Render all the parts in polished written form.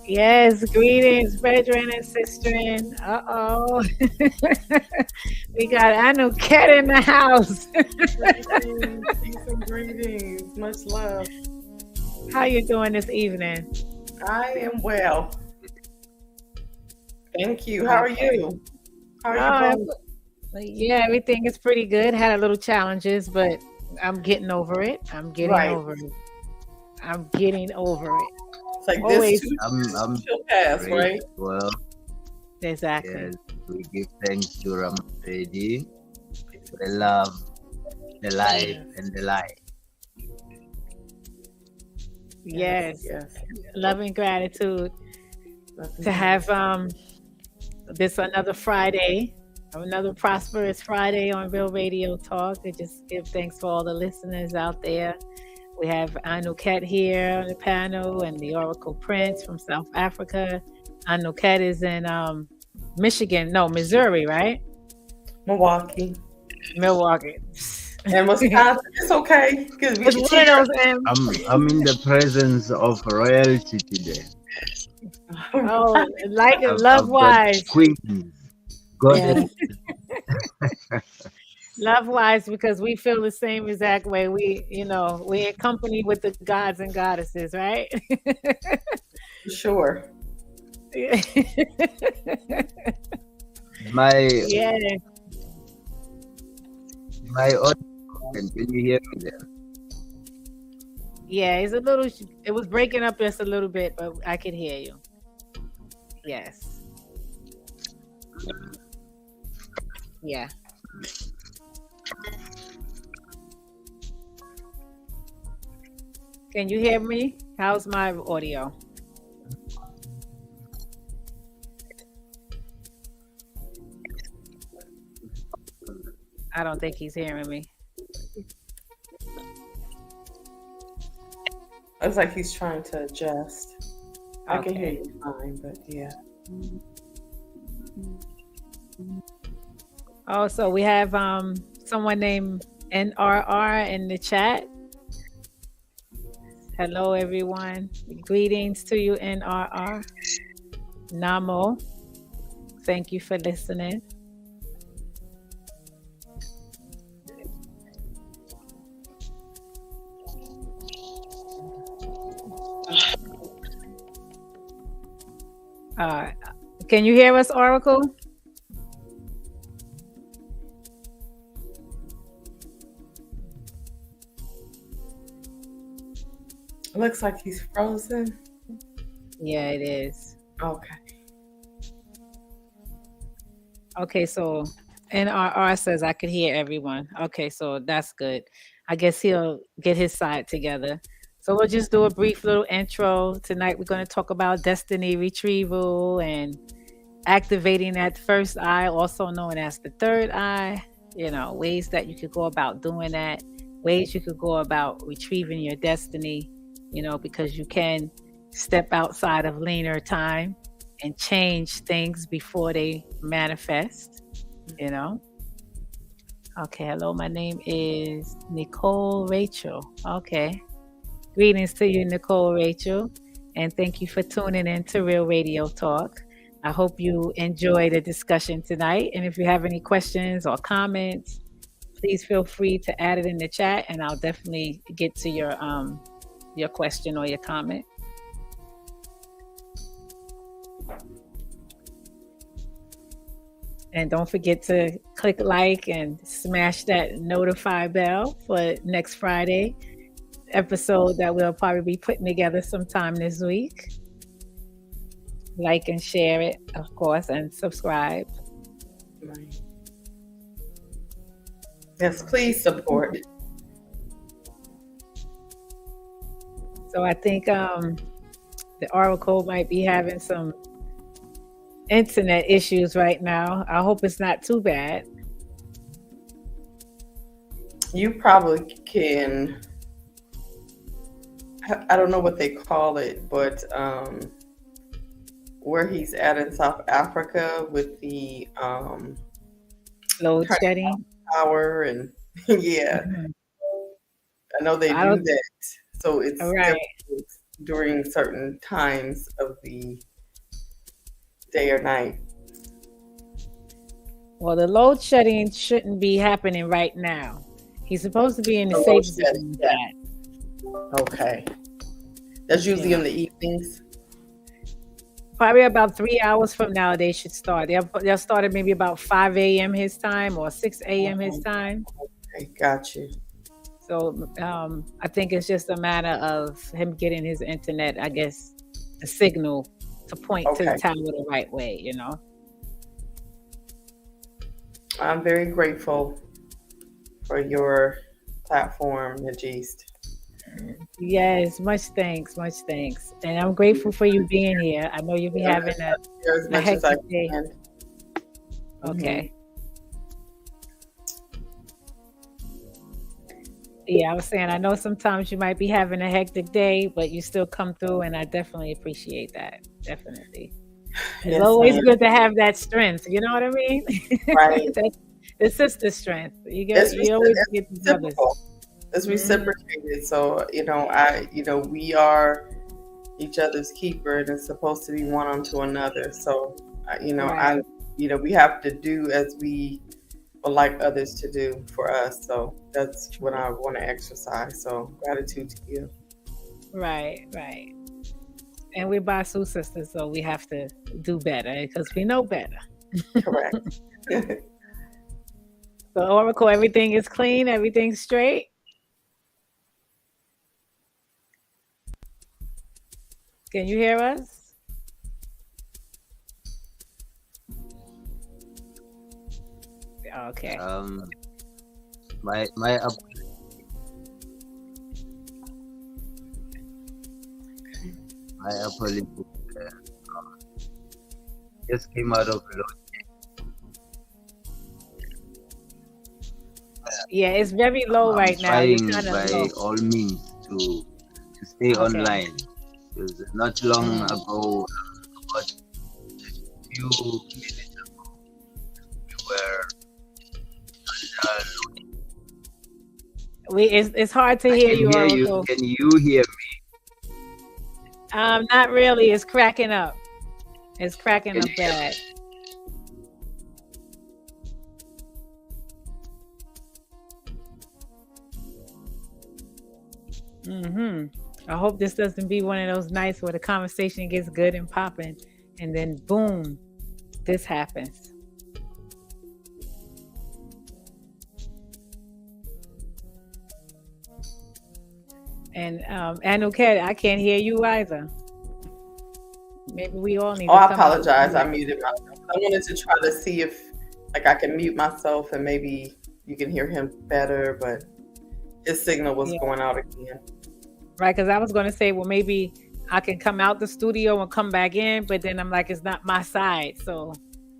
Yes, greetings, brethren and sisterin. Uh-oh. We got Anuket in the house. Greetings, peace and greetings. Much love. How you doing this evening? I am well. Thank you. How are Okay. you? How are you Oh, both? yeah, everything is pretty good. Had a little challenges, but I'm getting over it. I'm getting Right. over it. I'm getting over it. It's like this Always. too I'm shall pass, great. right? Well, Exactly. yes, we give thanks to Ramadi for the love, the life, and the light. Yes. Yes. Love and gratitude Nothing to but- have this another Friday, another prosperous Friday on Real Radio Talk. I just give thanks for all the listeners out there. We have Anuket here on the panel and the Oracle Prince from South Africa. Anuket is in Missouri, right? Milwaukee Milwaukee. and Wisconsin. It's okay because we It's one of those. I'm in the presence of royalty today. Oh, like it, I've love got wise. queens, goddess. Love wise, because we feel the same exact way. We're in company with the gods and goddesses, right? Sure. My Yeah. my audio. Can you hear me there? Yeah, it was breaking up just a little bit, but I could hear you. Yes. Yeah. Can you hear me? How's my audio? I don't think he's hearing me. Looks like he's trying to adjust. I can hear Okay. you fine, but yeah. Oh, so we have someone named NRR in the chat. Hello, everyone. Greetings to you, NRR. Namo. Thank you for listening. Can you hear us, Oracle? It looks like he's frozen. Yeah, it is. Okay. Okay, so NRR says I could hear everyone. Okay, so that's good. I guess he'll get his side together. So we'll just do a brief little intro. Tonight we're going to talk about destiny retrieval and activating that first eye, also known as the third eye. Ways that you could go about doing that, ways you could go about retrieving your destiny, because you can step outside of linear time and change things before they manifest. Okay, hello, my name is Nicole Rachel. Okay, greetings to you, Nicole Rachel, and thank you for tuning in to Real Radio Talk. I hope you enjoy the discussion tonight, and if you have any questions or comments, please feel free to add it in the chat, and I'll definitely get to your question or your comment. And don't forget to click like and smash that notify bell for next Friday episode that we'll probably be putting together sometime this week. Like and share it, of course, and subscribe. Right. Yes, please support. So I think the Oracle might be having some internet issues right now. I hope it's not too bad. You probably can. I don't know what they call it, but where he's at in South Africa with the Load shedding. power and yeah, Mhm. I know they I do don't- that. So it's Right. during certain times of the day or night? Well, the load shedding shouldn't be happening right now. He's supposed to be in the The safe load zone shedding, with yeah. that. Okay. That's usually Yeah. in the evenings. Probably about 3 hours from now, they should start. They'll start at maybe about 5 a.m. his time or 6 a.m. his time. Okay, got you. So I think it's just a matter of him getting his internet, I guess, the signal to point to the Okay. tower the right way, you know. I'm very grateful for your platform, Najist. Yes, much thanks, much thanks. And I'm grateful for you being here. I know you'll be having As a much as I hectic day. can. Okay. Yeah, I was saying, I know sometimes you might be having a hectic day, but you still come through, and I definitely appreciate that. Definitely. It's Yes, always ma'am. good to have that strength. You know what I mean? Right. That's the sister strength. You It's always get the brothers. reciprocal. It's Mhm. reciprocated. So, we are each other's keeper, and it's supposed to be one unto another. So, Right. we have to do as we would like others to do for us. So that's what I want to exercise. So gratitude to you. Right, right. And we're Basu sisters, so we have to do better because we know better. Correct. So, Oracle, everything is clean, everything's straight. Can you hear us? Okay. My apology just came out of load. Yeah, it's very low I'm right now. You're trying kind of by low. all means to stay Okay. online. Because not long ago, about a few minutes ago, we were It's hard to I hear can you, hear you. Oracle. Can you hear me? Not really. It's cracking up. It's cracking up bad. I hope this doesn't be one of those nights where the conversation gets good and popping, and then boom, this happens. And Anuket, I can't hear you either. Maybe we all need. Oh, to I come out. apologize. I muted myself. I wanted to try to see if I can mute myself and maybe you can hear him better, but his signal was going out again. Right, because I was going to say, well, maybe I can come out the studio and come back in, but then I'm like, it's not my side, so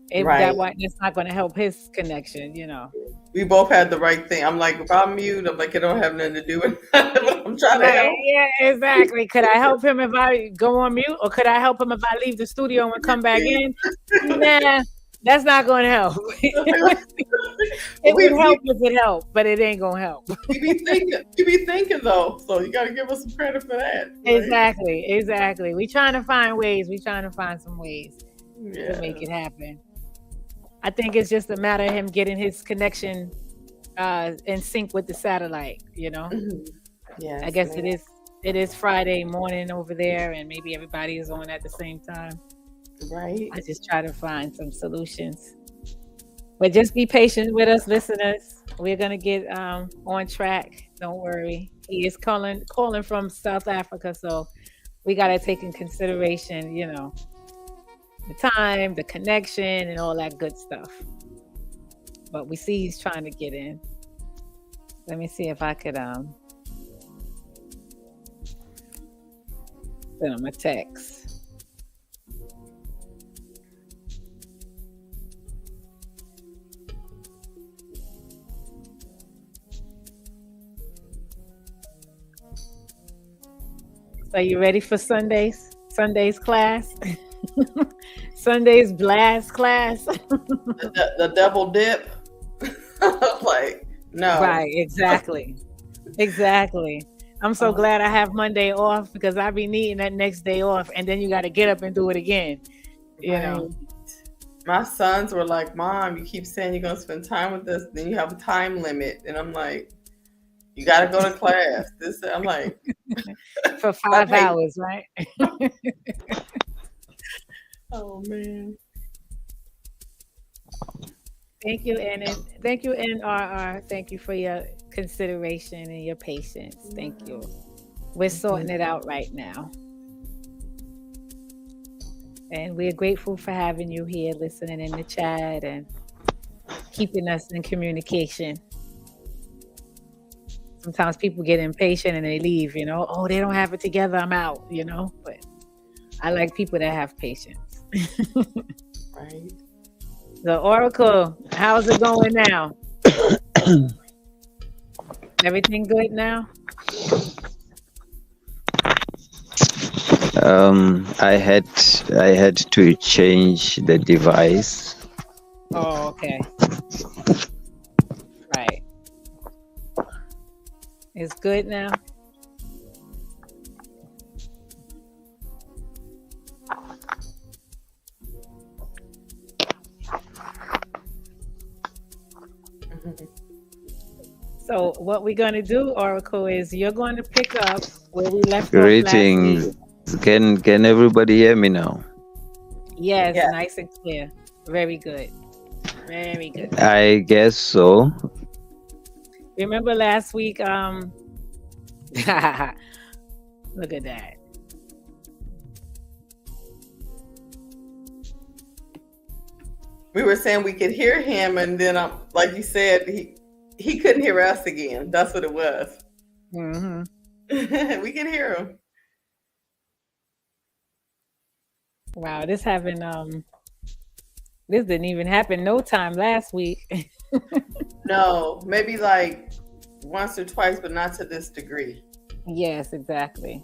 that's not going to help his connection, you know. We both had the right thing. I'm like, if I mute, I'm like, it don't have nothing to do with it. I'm trying to help. Yeah, exactly. Could I help him if I go on mute, or could I help him if I leave the studio and come back in? Nah, that's not going to help. It would help if it helped, but it ain't going to help. You be thinking though, so you got to give us some credit for that. Right? Exactly. We trying to find ways. We trying to find some ways to make it happen. I think it's just a matter of him getting his connection in sync with the satellite, you know? Yeah. I guess it is Friday morning over there, and maybe everybody is on at the same time. Right. I just try to find some solutions. But just be patient with us, listeners. We're gonna get on track. Don't worry. He is calling from South Africa, so we gotta take in consideration, you know, the time, the connection, and all that good stuff. But we see he's trying to get in. Let me see if I could send him a text. So you ready for Sunday's class? Sunday's blast class. the double dip. Like, no. Right, exactly. I'm so glad I have Monday off because I be needing that next day off, and then you got to get up and do it again. You know. My sons were like, "Mom, you keep saying you're gonna spend time with us, then you have a time limit," and I'm like, "You got to go to class." I'm like, for 5 hours, right? Oh man. Thank you, thank you, NRR. Thank you for your consideration and your patience. Thank you. We're sorting it out right now. And we're grateful for having you here, listening in the chat and keeping us in communication. Sometimes people get impatient and they leave, you know. Oh, they don't have it together, I'm out, you know. But I like people that have patience. Right. The Oracle, how's it going now? Everything good now? I had to change the device. Oh, okay. Right. It's good now? So what we're going to do, Oracle, is you're going to pick up where we left off Greetings. last week. Can everybody hear me now? Yes, nice and clear. Very good. Very good. I guess so. Remember last week, look at that. We were saying we could hear him, and then, like you said, he couldn't hear us again. That's what it was. Mm-hmm. We can hear him. Wow, this didn't even happen no time last week. No, maybe like once or twice, but not to this degree. Yes, exactly.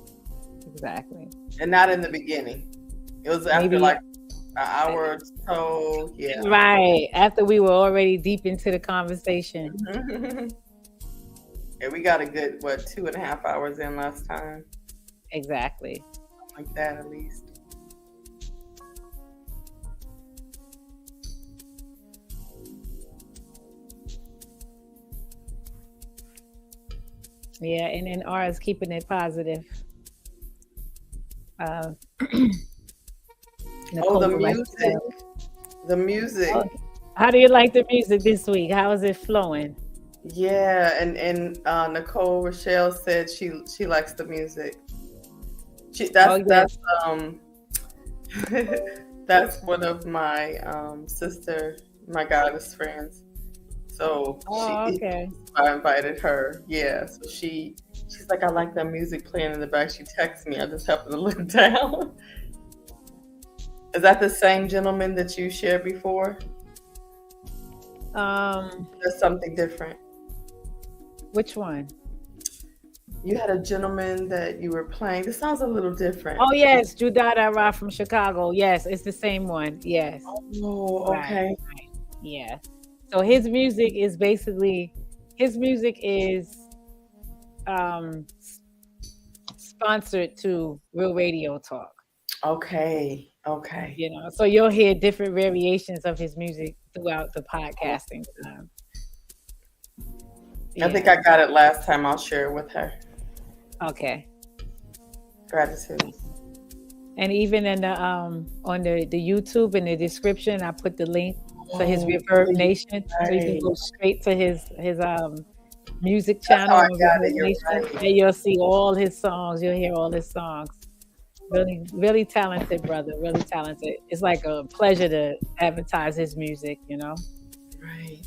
And not in the beginning. It was after like an hour or so. Yeah. Right. After we were already deep into the conversation. Yeah, we got a good 2.5 hours in last time. Exactly. Like that at least. Yeah, and then R is keeping it positive. The music. The music. Oh, how do you like the music this week? How is it flowing? Yeah, and Nicole Rochelle said she likes the music. That's that's one of my my goddess friends. So okay. I invited her. Yeah, so she's like, I like that music playing in the back. She texts me. I just happened to look down. Is that the same gentleman that you shared before? There's something different. Which one? You had a gentleman that you were playing. This sounds a little different. Oh yes, Judahda from Chicago. Yes, it's the same one. Yes. Oh, okay. Right. Yeah. So his music is sponsored to Real Radio Talk. Okay. You know, so you'll hear different variations of his music throughout the podcasting time. I think I got it last time. I'll share it with her. Okay. Gratitude. And even in the on the YouTube in the description, I put the link to his Reverb Nation, so you can go straight to his music channel on Reverb Nation, and you'll see all his songs. You'll hear all his songs. Really, really talented brother. Really talented. It's like a pleasure to advertise his music. You know. Right.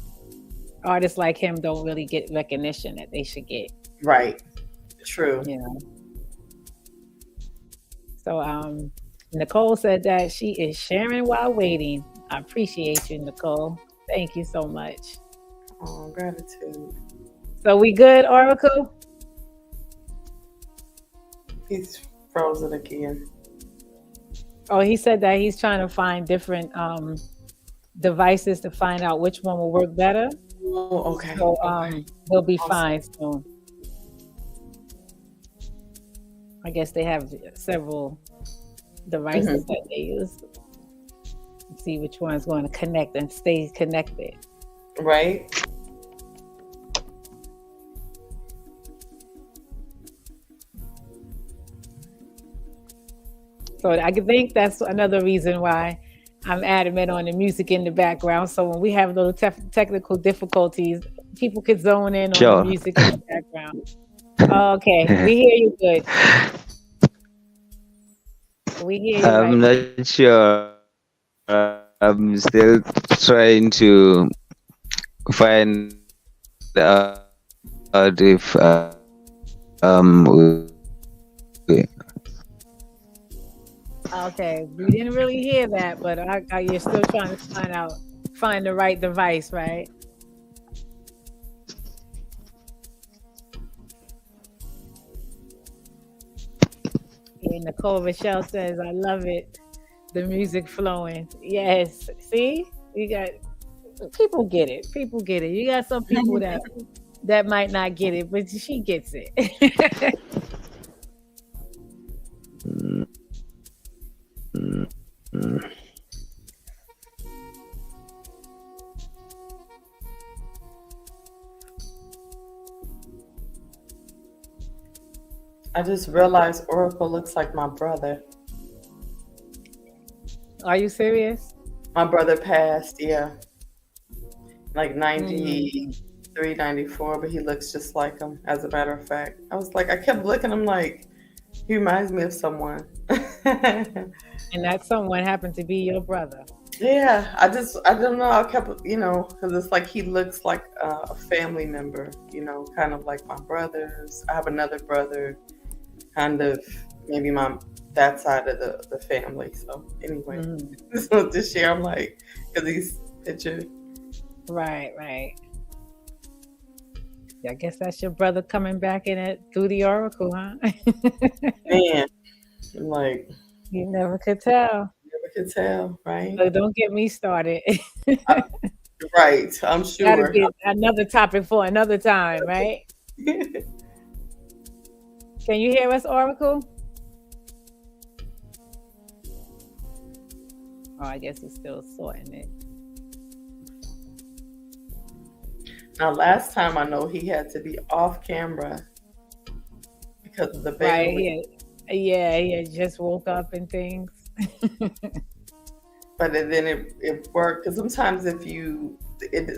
Artists like him don't really get recognition that they should get. Right. True. You know. So Nicole said that she is sharing while waiting. I appreciate you, Nicole. Thank you so much. Oh, gratitude. So we good, Oracle? He's frozen again. Oh, he said that he's trying to find different devices to find out which one will work better. Oh, okay. So he'll be fine soon. I guess they have several devices that they use. See which one's going to connect and stay connected. Right. So I think that's another reason why I'm adamant on the music in the background. So when we have little technical difficulties, people could zone in on Sure. the music in the background. Okay, we hear you good. We hear you. I'm Right. not sure. I'm still trying to find out if Okay, we didn't really hear that, but you're still trying to find the right device, right? Yeah, Nicole Rochelle says, "I love it. The music flowing." Yes. See, you got people get it. People get it. You got some people that might not get it, but she gets it. I just realized Oracle looks like my brother. Are you serious? My brother passed, yeah. Like 93, 94, but he looks just like him, as a matter of fact. I was like, I kept looking, I'm like, he reminds me of someone. And that someone happened to be your brother. Yeah, I don't know. I kept, because it's like he looks like a family member, kind of like my brothers. I have another brother, kind of maybe that side of the family. So anyway, so this year I'm like, because he's pictured. Right. I guess that's your brother coming back in it through the oracle, huh? Man, I'm like, you never could tell. Never could tell, right? So don't get me started. Right, I'm sure. That'll be another topic for another time, right? Can you hear us, Oracle? Oh, I guess he's still sorting it. Now, last time I know he had to be off camera because of the baby. Right, yeah, he had just woke up and things. But then it worked, because sometimes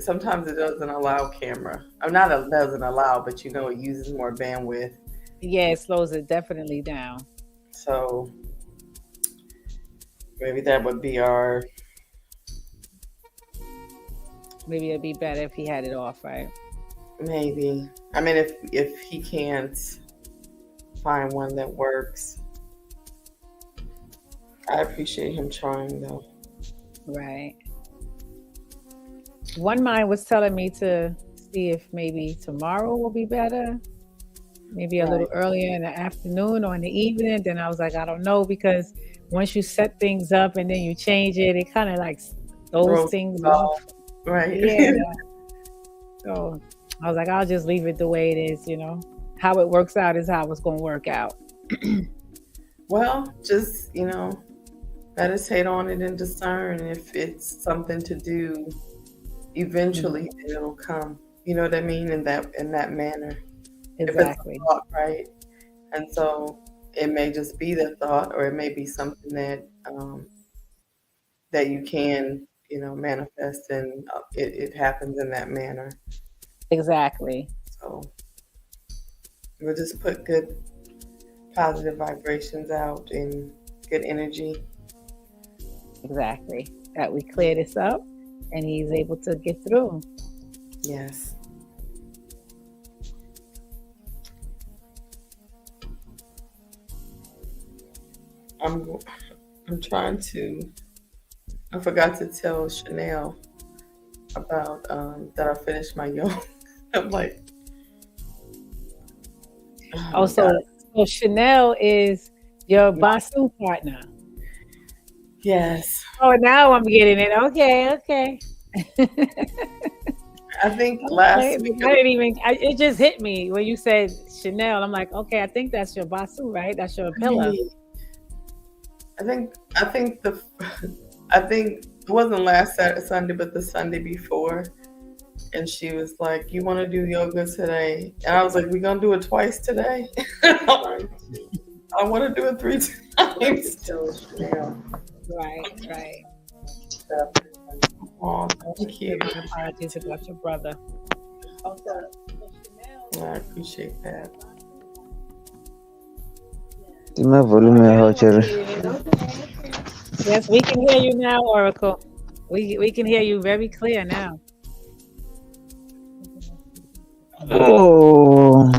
sometimes it doesn't allow camera. I'm not it doesn't allow, but it uses more bandwidth. Yeah, it slows it definitely down. So maybe that would be maybe it'd be better if he had it off, right? Maybe. I mean, if he can't find one that works. I appreciate him trying, though. Right. One mind was telling me to see if maybe tomorrow will be better. Maybe a little earlier in the afternoon or in the evening. Then I was like, I don't know, because once you set things up and then you change it, it kind of like throws things off. Right. Yeah. So I was like, I'll just leave it the way it is, How it works out is how it's going to work out. Well, just, meditate on it and discern. If it's something to do, eventually it'll come. You know what I mean? In that manner. Exactly. If it's a thought, right? And so it may just be the thought, or it may be something that that you can, manifest, and it happens in that manner. Exactly. So we'll just put good, positive vibrations out and good energy. Exactly. That we clear this up and he's able to get through. Yes. I'm trying to. I forgot to tell Chanel about that I finished my yoga. I'm like, so Chanel is your Basu partner. Yes. Oh, now I'm getting it. Okay. I think last week. It just hit me when you said Chanel. I'm like, okay, I think that's your basu, right? That's your pillow. I think I think it wasn't last Sunday, but the Sunday before. And she was like, "You want to do yoga today?" And I was like, "We're gonna do it twice today." I want to do it 3 times. Right. Oh, thank you. Apologies about your brother. I appreciate that. My volume Yes, we can hear you now, Oracle. We can hear you very clear now. Oh.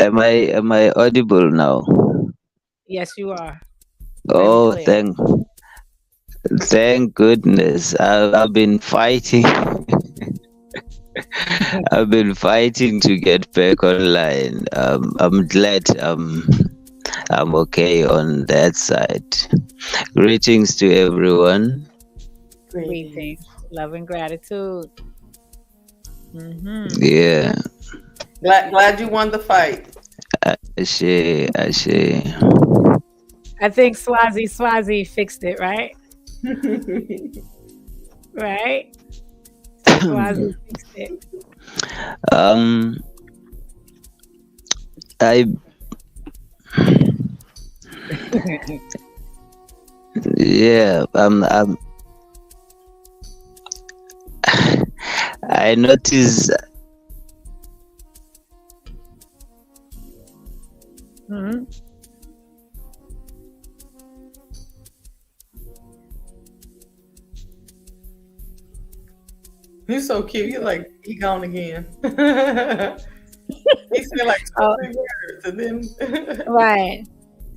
Am I audible now? Yes, you are. Oh, thank goodness. I've been fighting. I've been fighting to get back online. I'm glad I'm okay on that side. Greetings to everyone. Greetings, love and gratitude. Yeah. Glad you won the fight. Ashe. I think Swazi fixed it, right? Right? Swazi fixed it. I noticed. He's so cute. You're like, he gone again. He said like 2 words and then right.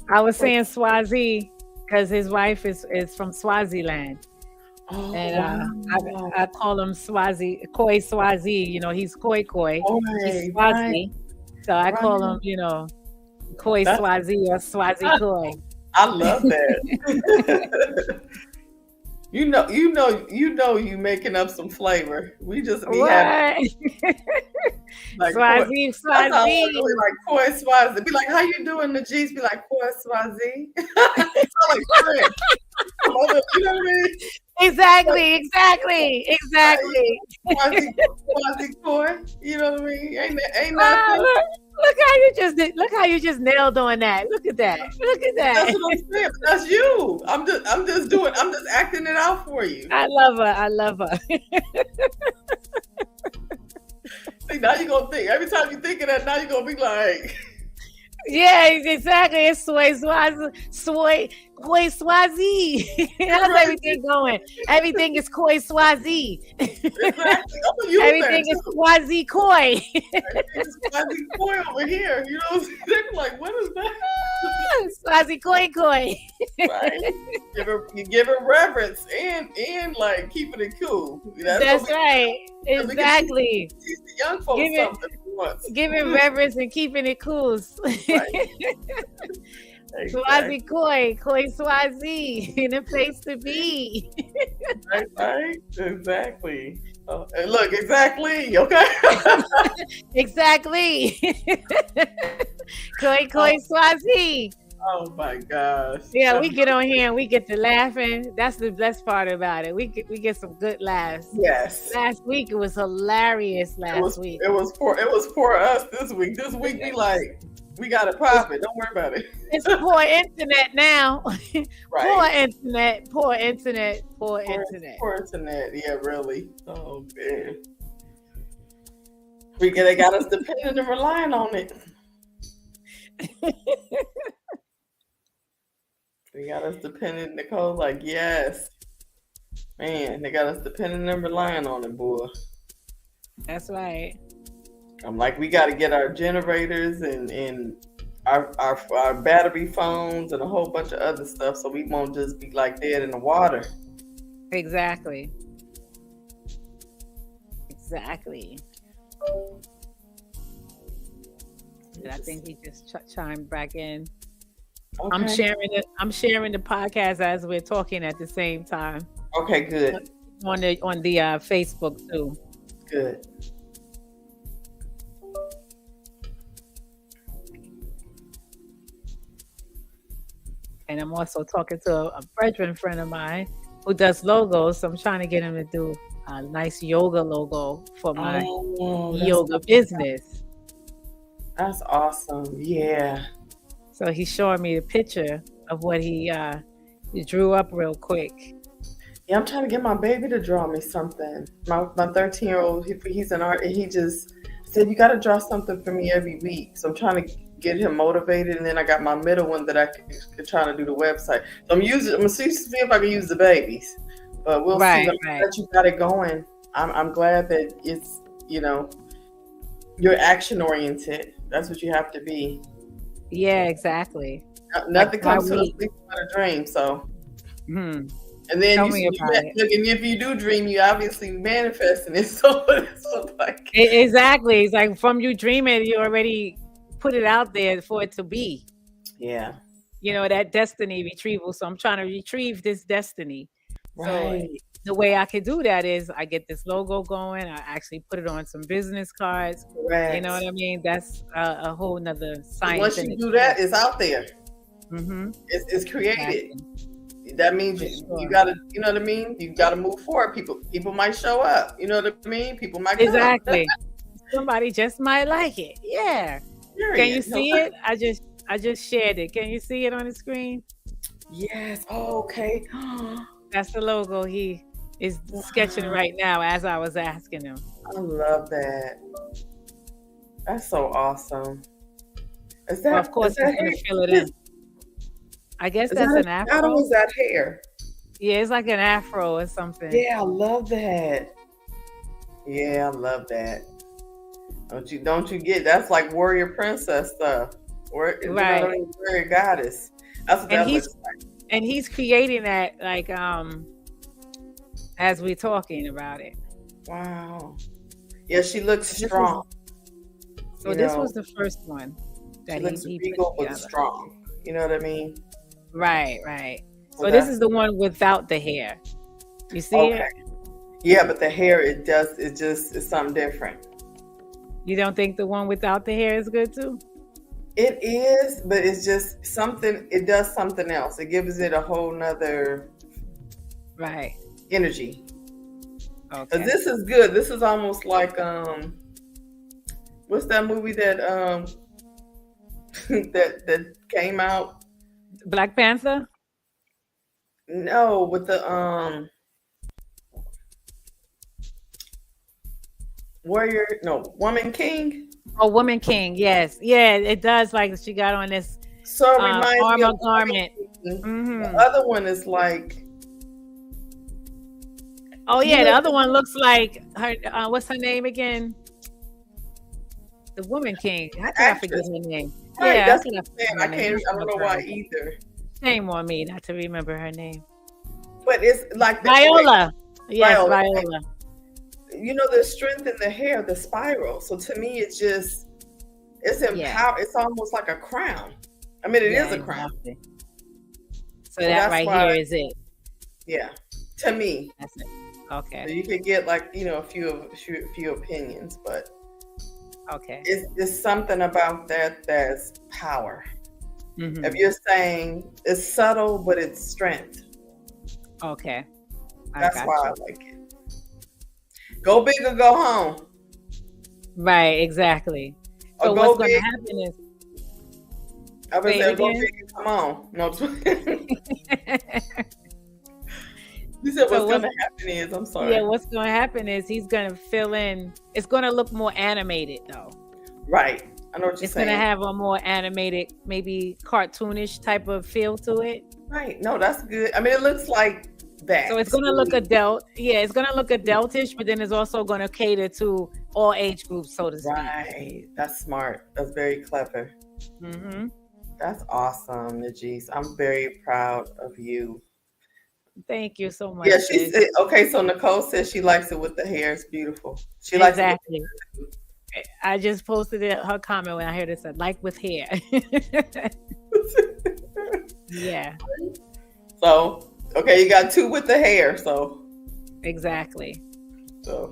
I was saying Swazi because his wife is from Swaziland. Oh, and I call him Swazi, Khoi Swazi. You know, he's Khoi Khoi. He's Swazi. Right. So I call him, you know, Khoi Swazi or Swazi Khoi. I love that. You making up some flavor. We just be having like Swazi. Really like Khoi Swazi. Be like, how you doing? The G's be like Khoi Swazi. It's all like French. You know what I mean? Exactly. Swazi Khoi. You know what I mean? Ain't nothing. Look how you just nailed on that. Look at that. That's what I'm saying. That's you. I'm just acting it out for you. I love her. See, now you're gonna think. Every time you think of that, now you're gonna be like, yeah, exactly. It's Khoi Swazi. How's everything going? Everything is Khoi Swazi. Exactly. Everything is Swazi Khoi. Everything is Swazi Khoi over here. You know, they're like, what is that? Swazi Khoi. Right. You give her reverence and like keeping it cool. That's right. Exactly. Teach the young folks something once. Giving reverence and keeping it cool. Right. Swazi Khoi Swazi, in a place to be. Right, exactly. Oh, look, exactly. Okay. Exactly. Khoi Swazi. Oh my gosh. Yeah, we get on here and we get to laughing. That's the best part about it. We get some good laughs. Yes. Last week it was hilarious. It was for us this week. This week we like, we got a profit. Don't worry about it. It's poor internet now. Right. Poor internet. Poor internet. Yeah, really. Oh man. They got us dependent and relying on it. They got us dependent. Nicole's like, yes. Man, they got us dependent and relying on it, boy. That's right. I'm like, we got to get our generators and our battery phones and a whole bunch of other stuff so we won't just be like dead in the water. Exactly. And I think he just chimed back in. I'm Okay. sharing the podcast as we're talking at the same time Okay, good. on the Facebook too. Good. And I'm also talking to a brethren friend of mine who does logos. So I'm trying to get him to do a nice yoga logo for my Oh, yoga business. that's awesome. Yeah. So he's showing me the picture of what he drew up real quick. Yeah, I'm trying to get my baby to draw me something. My 13-year-old, he's an art, and he just said, "You got to draw something for me every week." So I'm trying to get him motivated, and then I got my middle one that I could try to do the website. So I'm gonna see if I can use the babies, but we'll see. I'm glad you got it going. I'm glad that it's you're action oriented. That's what you have to be. Yeah, exactly. Nothing comes to us sleep but a dream. So. And then if you do dream, you obviously manifesting it. So it's like exactly. It's like from you dreaming, you already put it out there for it to be. Yeah. That destiny retrieval. So I'm trying to retrieve this destiny. Right. So the way I could do that is I get this logo going. I actually put it on some business cards. Correct. You know what I mean? That's a whole nother science. Once you do that, it's out there. Mm-hmm. It's created. Exactly. That means you gotta, you know what I mean? You gotta move forward. People might show up. You know what I mean? People might come. Exactly. Somebody just might like it. Yeah. Period. Can you see it? I just shared it. Can you see it on the screen? Yes. Oh, okay. That's the logo he is sketching right now as I was asking him. I love that. That's so awesome. Is that? Well, of course, he's gonna fill it in. I guess that's an afro. How was that hair? Yeah, it's like an afro or something. Yeah, I love that. Yeah, I love that. Don't you get that's like warrior princess stuff. Right. Warrior goddess. That's what that looks like. And he's creating that like as we're talking about it. Wow. Yeah, she looks strong. This was the first one that she looks regal but strong. You know what I mean? Right. So this is the one without the hair. You see it? Yeah, but the hair, it's something different. You don't think the one without the hair is good too? It is, but it's just something, it does something else. It gives it a whole nother energy. Okay. This is good. This is almost like, what's that movie that that came out? Black Panther? No, with the Woman King. Oh, Woman King, yes. Yeah, it does like she got on this armor garment. Mm-hmm. The other one is like the other one looks like her what's her name again? The Woman King. I forget her name. Right, yeah, that's what I'm saying. I don't know why either. Shame on me not to remember her name. But it's like Viola. Yes, Viola. The strength in the hair, the spiral. So to me, it's empowered. It's almost like a crown. I mean, it is a crown. Exactly. So that right here is it. Yeah. To me. That's it. Okay. So you could get like, a few opinions, but okay. It's something about that that's power. Mm-hmm. If you're saying it's subtle, but it's strength. Okay. That's why I like it. Go big or go home. Right, exactly. So what's going to happen is I was saying go big and come on. No. You said what's going to happen is, I'm sorry. Yeah, what's going to happen is he's going to fill in. It's going to look more animated though. Right. I know what you're saying. It's going to have a more animated, maybe cartoonish type of feel to it. Right. No, that's good. I mean, it looks like that. So it's going to look adult. Yeah, it's going to look adultish, but then it's also going to cater to all age groups, so to speak. Right. That's smart. That's very clever. Mm-hmm. That's awesome, Najis. I'm very proud of you. Thank you so much. Yeah, she said, okay, so Nicole says she likes it with the hair. It's beautiful. She likes it with the hair. I just posted her comment when I heard it said, like with hair. Yeah, So, okay, you got 2 with the hair. So exactly.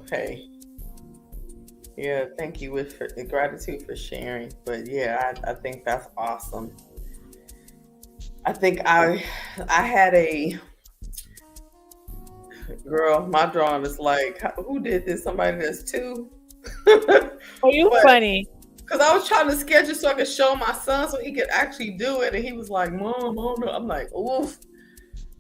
hey. Yeah, thank you for gratitude for sharing. But yeah, I think that's awesome. I think I had a girl. My drawing is like, who did this? Somebody that's 2. Oh, you But funny. because I was trying to sketch it so I could show my son so he could actually do it, and he was like, "Mom, I don't know." I'm like, "Oof."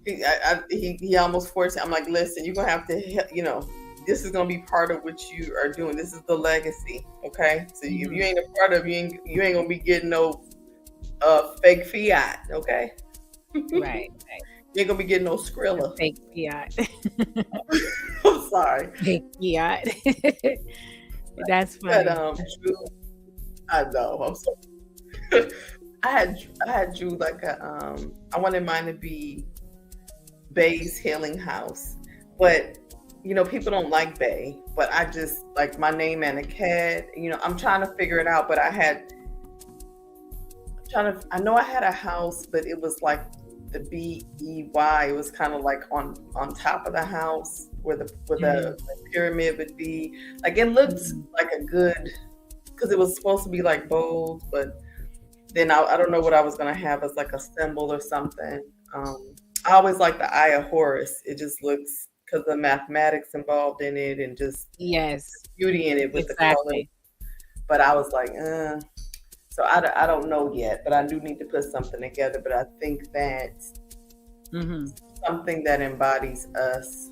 He almost forced it. I'm like, "Listen, you're gonna have to, this is gonna be part of what you are doing. This is the legacy, okay? So if you ain't a part of, you ain't gonna be getting no fake fiat, okay? Right. You ain't gonna be getting no Skrilla. Fake fiat. I'm sorry. Fake fiat. That's funny. But Drew, I know. I'm sorry. I had Drew like I wanted mine to be Bay's Healing House, but people don't like Bay, but I just like my name and a cat. I'm trying to figure it out, but I know I had a house, but it was like the BEY. It was kind of like on top of the house where the pyramid would be. Like it looked like a good, because it was supposed to be like bold, but then I don't know what I was gonna have as like a symbol or something. I always like the Eye of Horus. It just looks, because the mathematics involved in it and just beauty in it with the color. But I was like, so I don't know yet, but I do need to put something together. But I think that something that embodies us,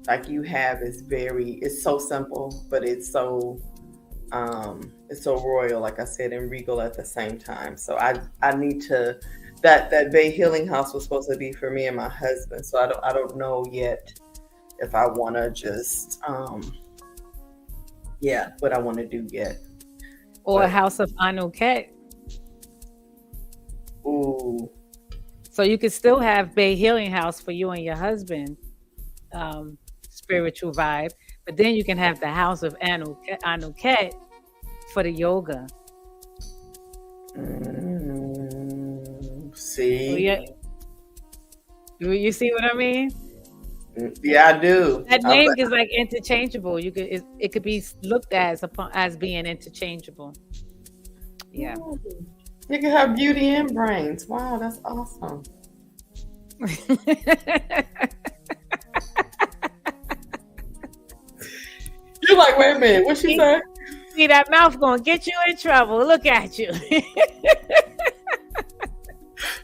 like you have, it's so simple, but it's so royal, like I said, and regal at the same time. So I need to. That Bay Healing House was supposed to be for me and my husband. So I don't know yet if I want to just what I want to do yet. Or a house of Anuket. Ooh. So you could still have Bay Healing House for you and your husband, spiritual vibe, but then you can have the house of Anuket for the yoga. See? So you see what I mean? Yeah, I do. That name is like interchangeable. It could be looked as being interchangeable. Yeah. You can have beauty and brains. Wow, that's awesome. You're like, wait a minute, what she say? See, that mouth gonna get you in trouble. Look at you.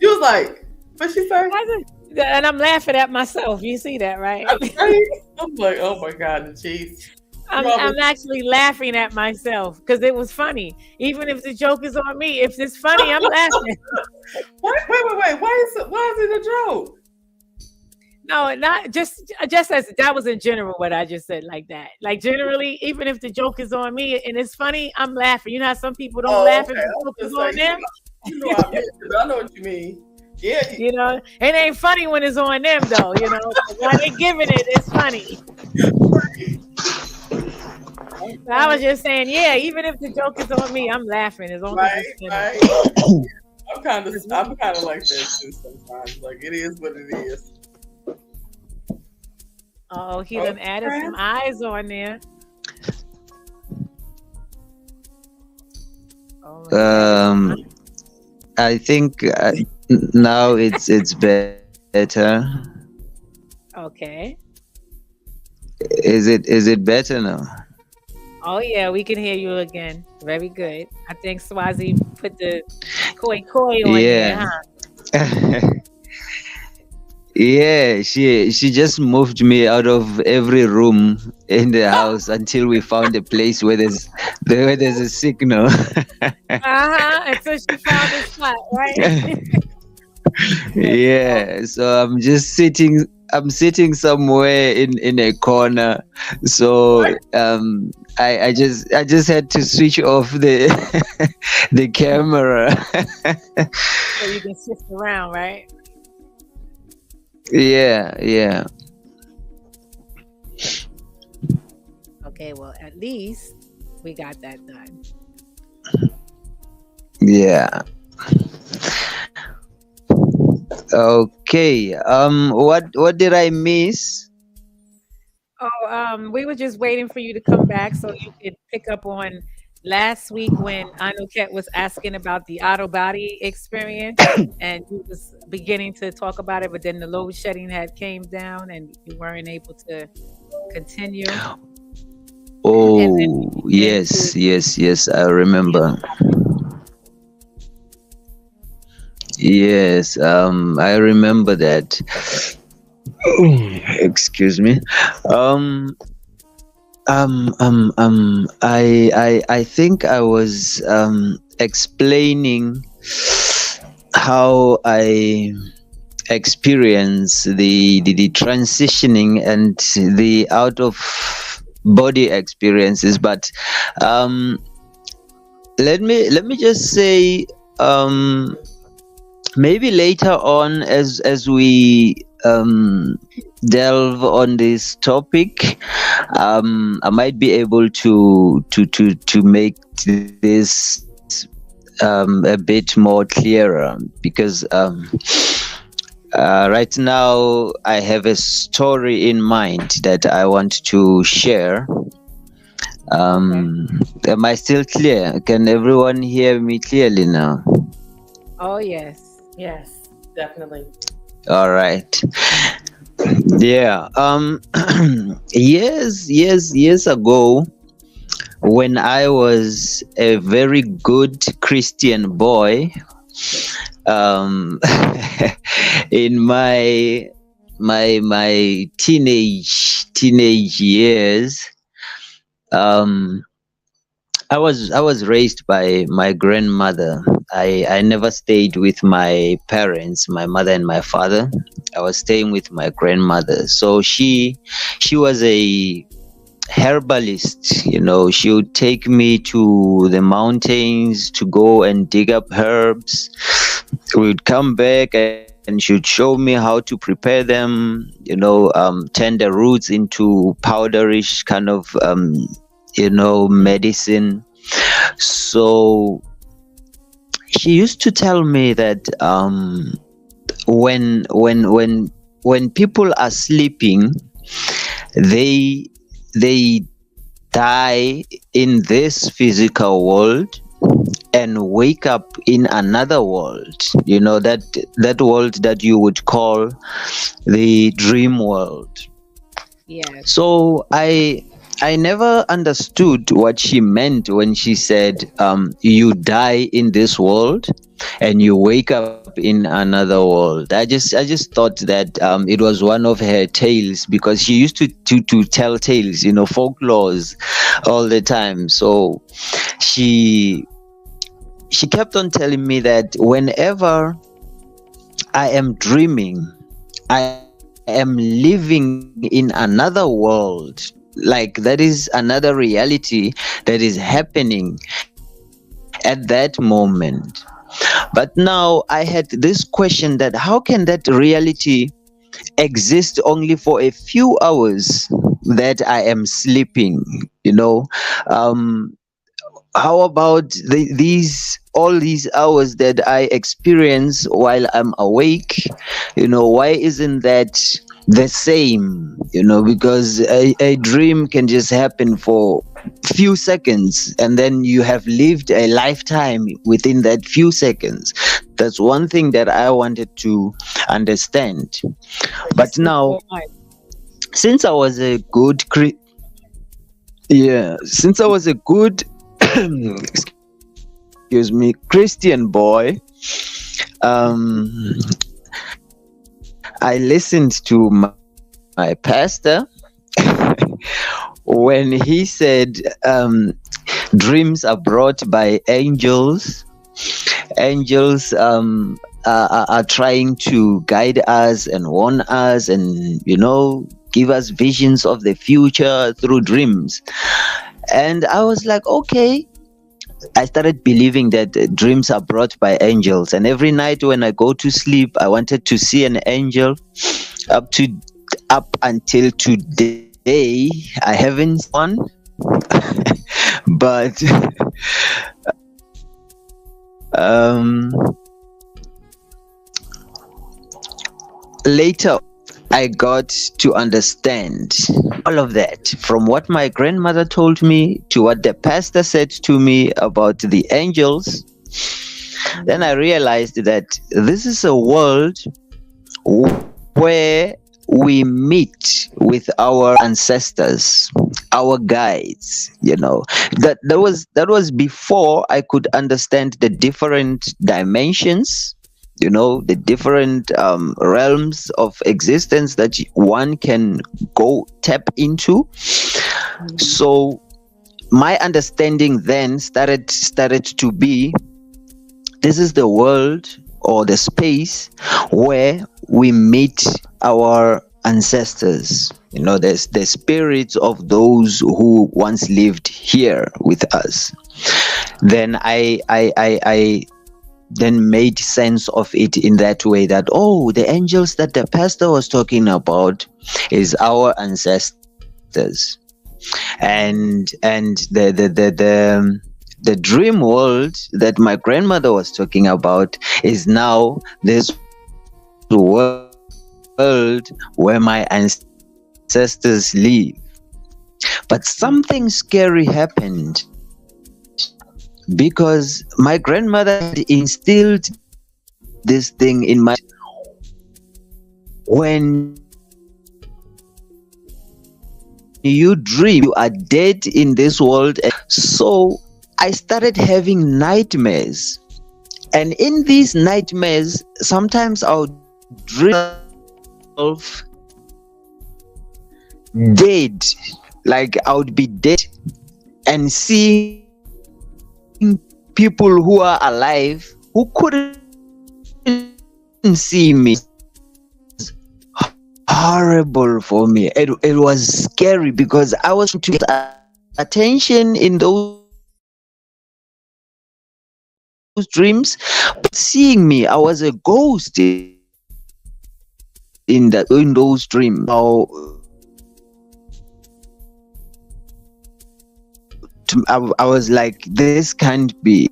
You was like, what she say? And I'm laughing at myself. You see that, right? I'm like, oh my God, jeez. I'm actually laughing at myself because it was funny. Even if the joke is on me, if it's funny, I'm laughing. Wait. Why is it a joke? No, not just as that was in general what I just said, like that. Like generally, even if the joke is on me and it's funny, I'm laughing. You know how some people don't laugh if the joke is on them? I know what you mean. Yeah. It ain't funny when it's on them though, While they giving it, it's funny. So I was just saying, even if the joke is on me, I'm laughing as long as it's funny. I'm kind of like that too sometimes. Like it is what it is. Oh, he done added some eyes on there. I think now it's better. Okay. Is it better now? Oh yeah, we can hear you again. Very good. I think Swazi put the Khoi Khoi on there, huh? Yeah, she just moved me out of every room in the house until we found a place where there's a signal. Until she found a spot, right? Yeah, so I'm just sitting somewhere in a corner. So I just had to switch off the the camera. So you can shift around, right? Yeah. Okay, well, at least we got that done. Yeah. Okay. What did I miss? Oh, we were just waiting for you to come back so you could pick up on last week when Anuket was asking about the auto body experience, and you was beginning to talk about it, but then the load shedding had came down and you weren't able to continue. And then we Oh, get into yes, yes, yes. I the other remember. topic. Yes, I remember that. Excuse me. Um, I think I was explaining how I experience the transitioning and the out of body experiences, but um, let me just say, um, maybe later on, as we delve on this topic, I might be able to make this a bit more clearer, because right now I have a story in mind that I want to share. Okay. Am I still clear? Can everyone hear me clearly now? Oh yes. Yes, definitely. All right. Yeah. Years ago, when I was a very good Christian boy, um, in my teenage years, um, I was raised by my grandmother. I never stayed with my parents, my mother and my father. I was staying with my grandmother. So she was a herbalist. She would take me to the mountains to go and dig up herbs. We would come back and she would show me how to prepare them, turn the roots into powderish kind of medicine. So she used to tell me that when people are sleeping, they they die in this physical world and wake up in another world, that world that you would call the dream world. Yes. So I never understood what she meant when she said, you die in this world and you wake up in another world. I just thought that it was one of her tales, because she used to tell tales, folklores all the time. So she she kept on telling me that whenever I am dreaming, I am living in another world. Like, that is another reality that is happening at that moment. But now I had this question, that how can that reality exist only for a few hours that I am sleeping? Um, how about all these hours that I experience while I'm awake? Why isn't that the same? Because a dream can just happen for few seconds, and then you have lived a lifetime within that few seconds. That's one thing that I wanted to understand. But you But sleep now, all night. since I was a good yeah, since I was a good excuse me, Christian boy, um, I listened to my pastor when he said, dreams are brought by angels. Angels are trying to guide us and warn us, and give us visions of the future through dreams. And I was like, okay. I started believing that dreams are brought by angels, and every night when I go to sleep, I wanted to see an angel. Up until today, I haven't seen one. But um, later I got to understand all of that from what my grandmother told me to what the pastor said to me about the angels. Then I realized that this is a world where we meet with our ancestors, our guides. That was before I could understand the different dimensions, the different realms of existence that one can go tap into. So my understanding then started to be, this is the world or the space where we meet our ancestors. There's the spirits of those who once lived here with us. Then I then made sense of it in that way, that the angels that the pastor was talking about is our ancestors, and the dream world that my grandmother was talking about is now this world where my ancestors live. But something scary happened, because my grandmother had instilled this thing in my, when you dream you are dead in this world. So I started having nightmares, and in these nightmares sometimes I'll dream myself dead, like I would be dead, and seeing people who are alive who couldn't see me. Horrible for me. It was scary, because I was to get attention in those dreams, but seeing me, I was a ghost in those dreams. I was like, this can't be.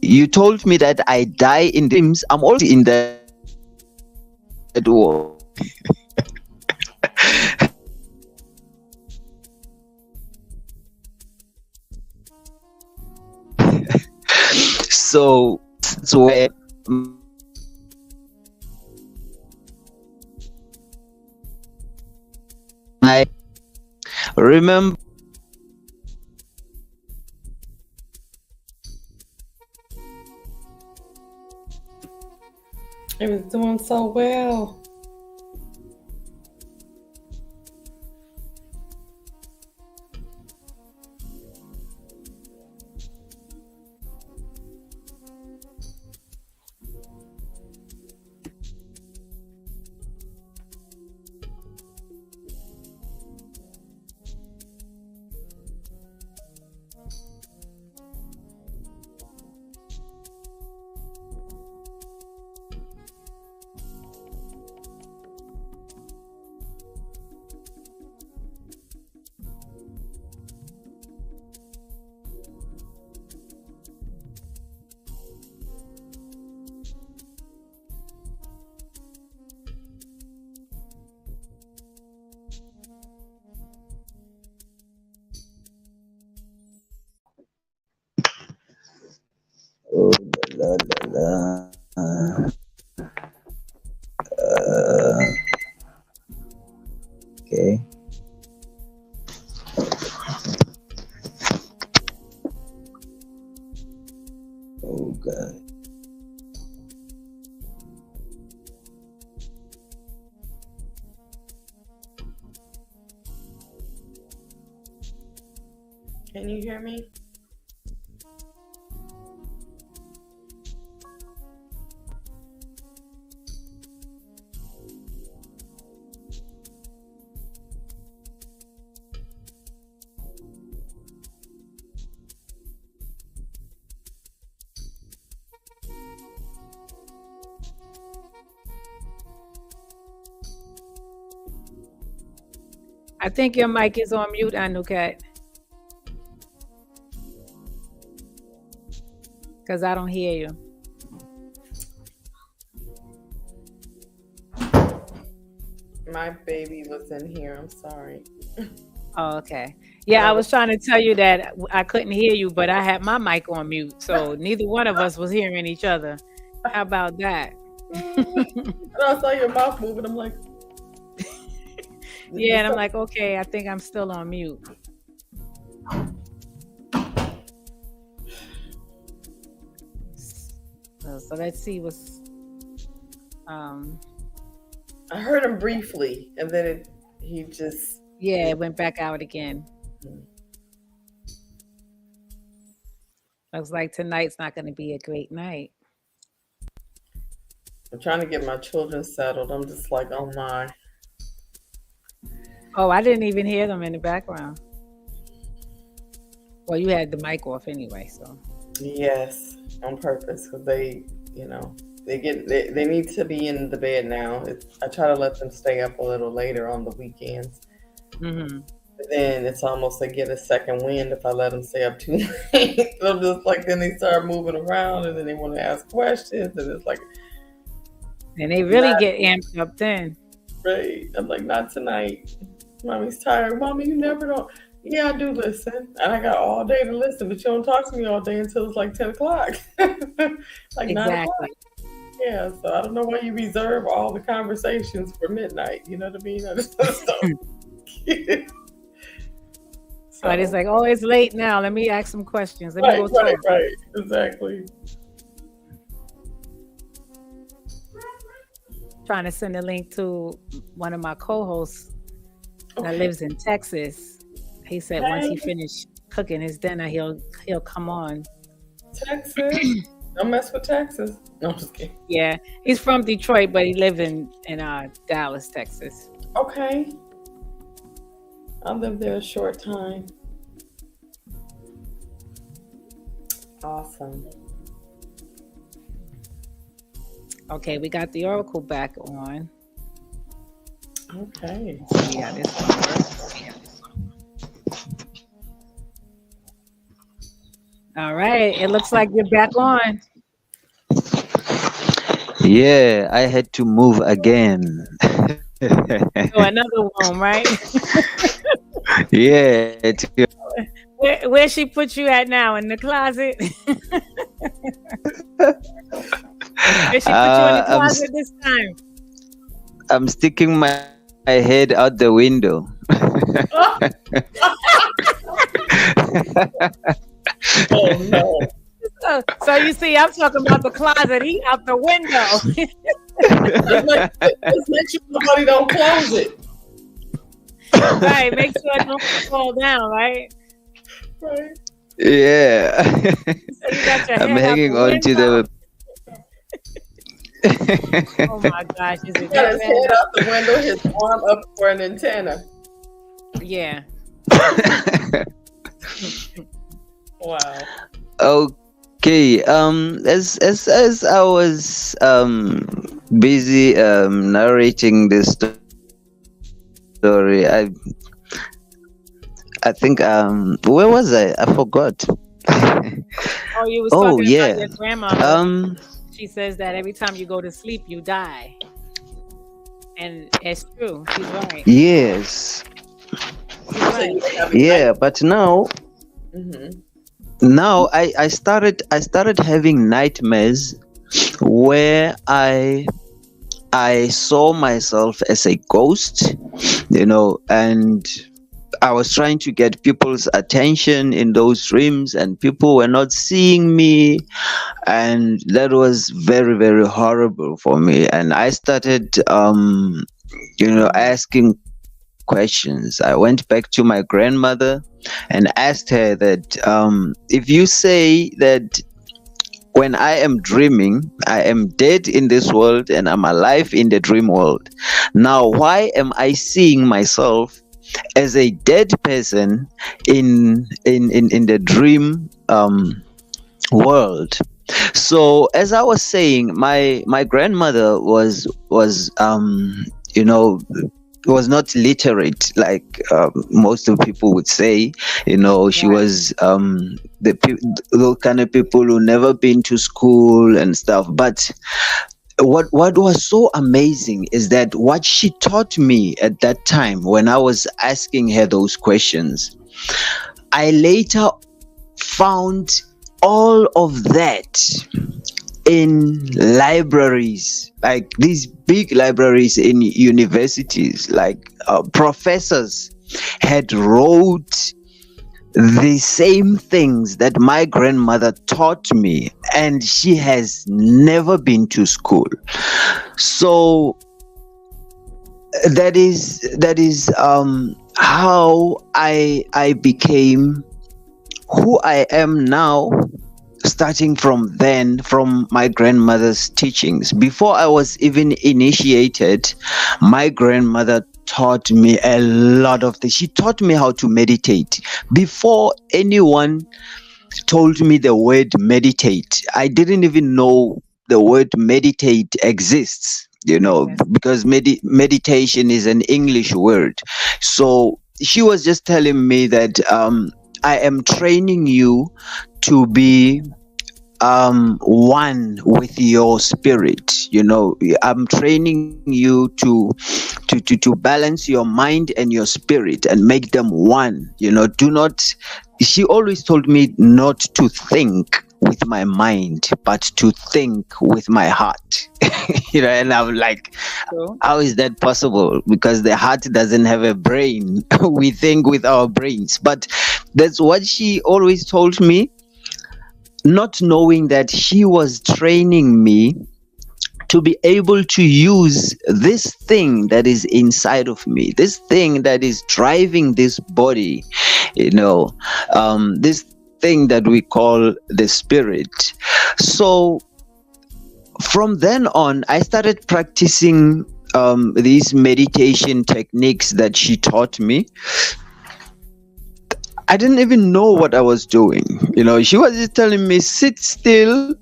You told me that I die in dreams. I'm also in that world. So where I remember It was doing so well. oh, la, la, la. Okay. Oh God. Can you hear me? I think your mic is on mute, Anukat. Because I don't hear you. my baby was in here. I'm sorry. Oh, okay. But Yeah, I I was was trying to tell you that I couldn't hear you, but I had my mic on mute, so neither one of us was hearing each other. How about that? and I saw your mouth moving. I'm like, Yeah, and I'm like, okay, I think I'm still on mute. So let's see what's um I heard him briefly, and then he just. yeah, it went back out again. Looks like tonight's not going to be a great night. I'm trying to get my children settled. I'm just like, oh my. Oh, I didn't even hear them in the background. Well, you had the mic off anyway, so. Yes, on purpose, because they, they need to be in the bed now. I try to let them stay up a little later on the weekends. Mm-hmm. But then it's almost they get a second wind if I let them stay up too late. So I'm just like, then they start moving around, and then they want to ask questions, and it's like. And they really get amped up then. Right. I'm like, not tonight. Mommy's tired. Mommy, you never don't. Yeah, I do listen. And I got all day to listen, but you don't talk to me all day until it's like 10 o'clock. Like 9 o'clock. Yeah, so I don't know why you reserve all the conversations for midnight. You know what I mean? I just don't. So it's like, oh, it's late now. Let me ask some questions. Let me go talk. Right. Exactly. Trying to send a link to one of my co-hosts that lives in Texas. He said once he finished cooking his dinner, he'll come on. Texas? Don't mess with Texas. No, I'm just kidding. Yeah, he's from Detroit, but he lives in Dallas, Texas. Okay. I lived there a short time. Awesome. Okay, we got the oracle back on. Okay. Let's see how this one works. All right, it looks like you're back on. Yeah, I had to move again. So another room, right? Yeah. Where she put you at now? In the closet? Where she put you in the closet this time? I'm sticking my head out the window. Oh no. So you see, I'm talking about the closet. He out the window. Just make sure nobody don't close it. Right, make sure it don't fall down, right? Right. Yeah. So you got your I'm head hanging out on to window. the. Oh my gosh, is it Got his that head bad? out the window, his arm up for an antenna. Yeah. Wow. Okay. As I was busy narrating this story, I think where was I? I forgot. Oh, you was Oh talking yeah. about your grandmother. She says that every time you go to sleep, you die. And it's true. She's right. Yes. She's right. Yeah, but now Mm-hmm. now I started having nightmares where I saw myself as a ghost, and I was trying to get people's attention in those dreams, and people were not seeing me, and that was very, very horrible for me. And I started asking questions. I went back to my grandmother and asked her that if you say that when I am dreaming, I am dead in this world and I'm alive in the dream world, now why am I seeing myself as a dead person in the dream world? So as I was saying, my grandmother was not literate like most of people would say. She was the kind of people who never been to school and stuff. But what was so amazing is that what she taught me at that time when I was asking her those questions, I later found all of that in libraries, like these big libraries in universities. Like professors had wrote the same things that my grandmother taught me, and she has never been to school. So that is how I became who I am now, starting from then, from my grandmother's teachings. Before I was even initiated, my grandmother taught me a lot of things. She taught me how to meditate. Before anyone told me the word meditate, I didn't even know the word meditate exists, Yes. because meditation is an English word. So she was just telling me that I am training you to be one with your spirit. I'm training you to balance your mind and your spirit and make them one. Do not She always told me not to think with my mind, but to think with my heart. And I'm like, So, how is that possible? Because the heart doesn't have a brain. We think with our brains. But that's what she always told me, not knowing that she was training me to be able to use this thing that is inside of me, this thing that is driving this body, this thing that we call the spirit. So from then on, I started practicing these meditation techniques that she taught me. I didn't even know what I was doing. She was just telling me, sit still,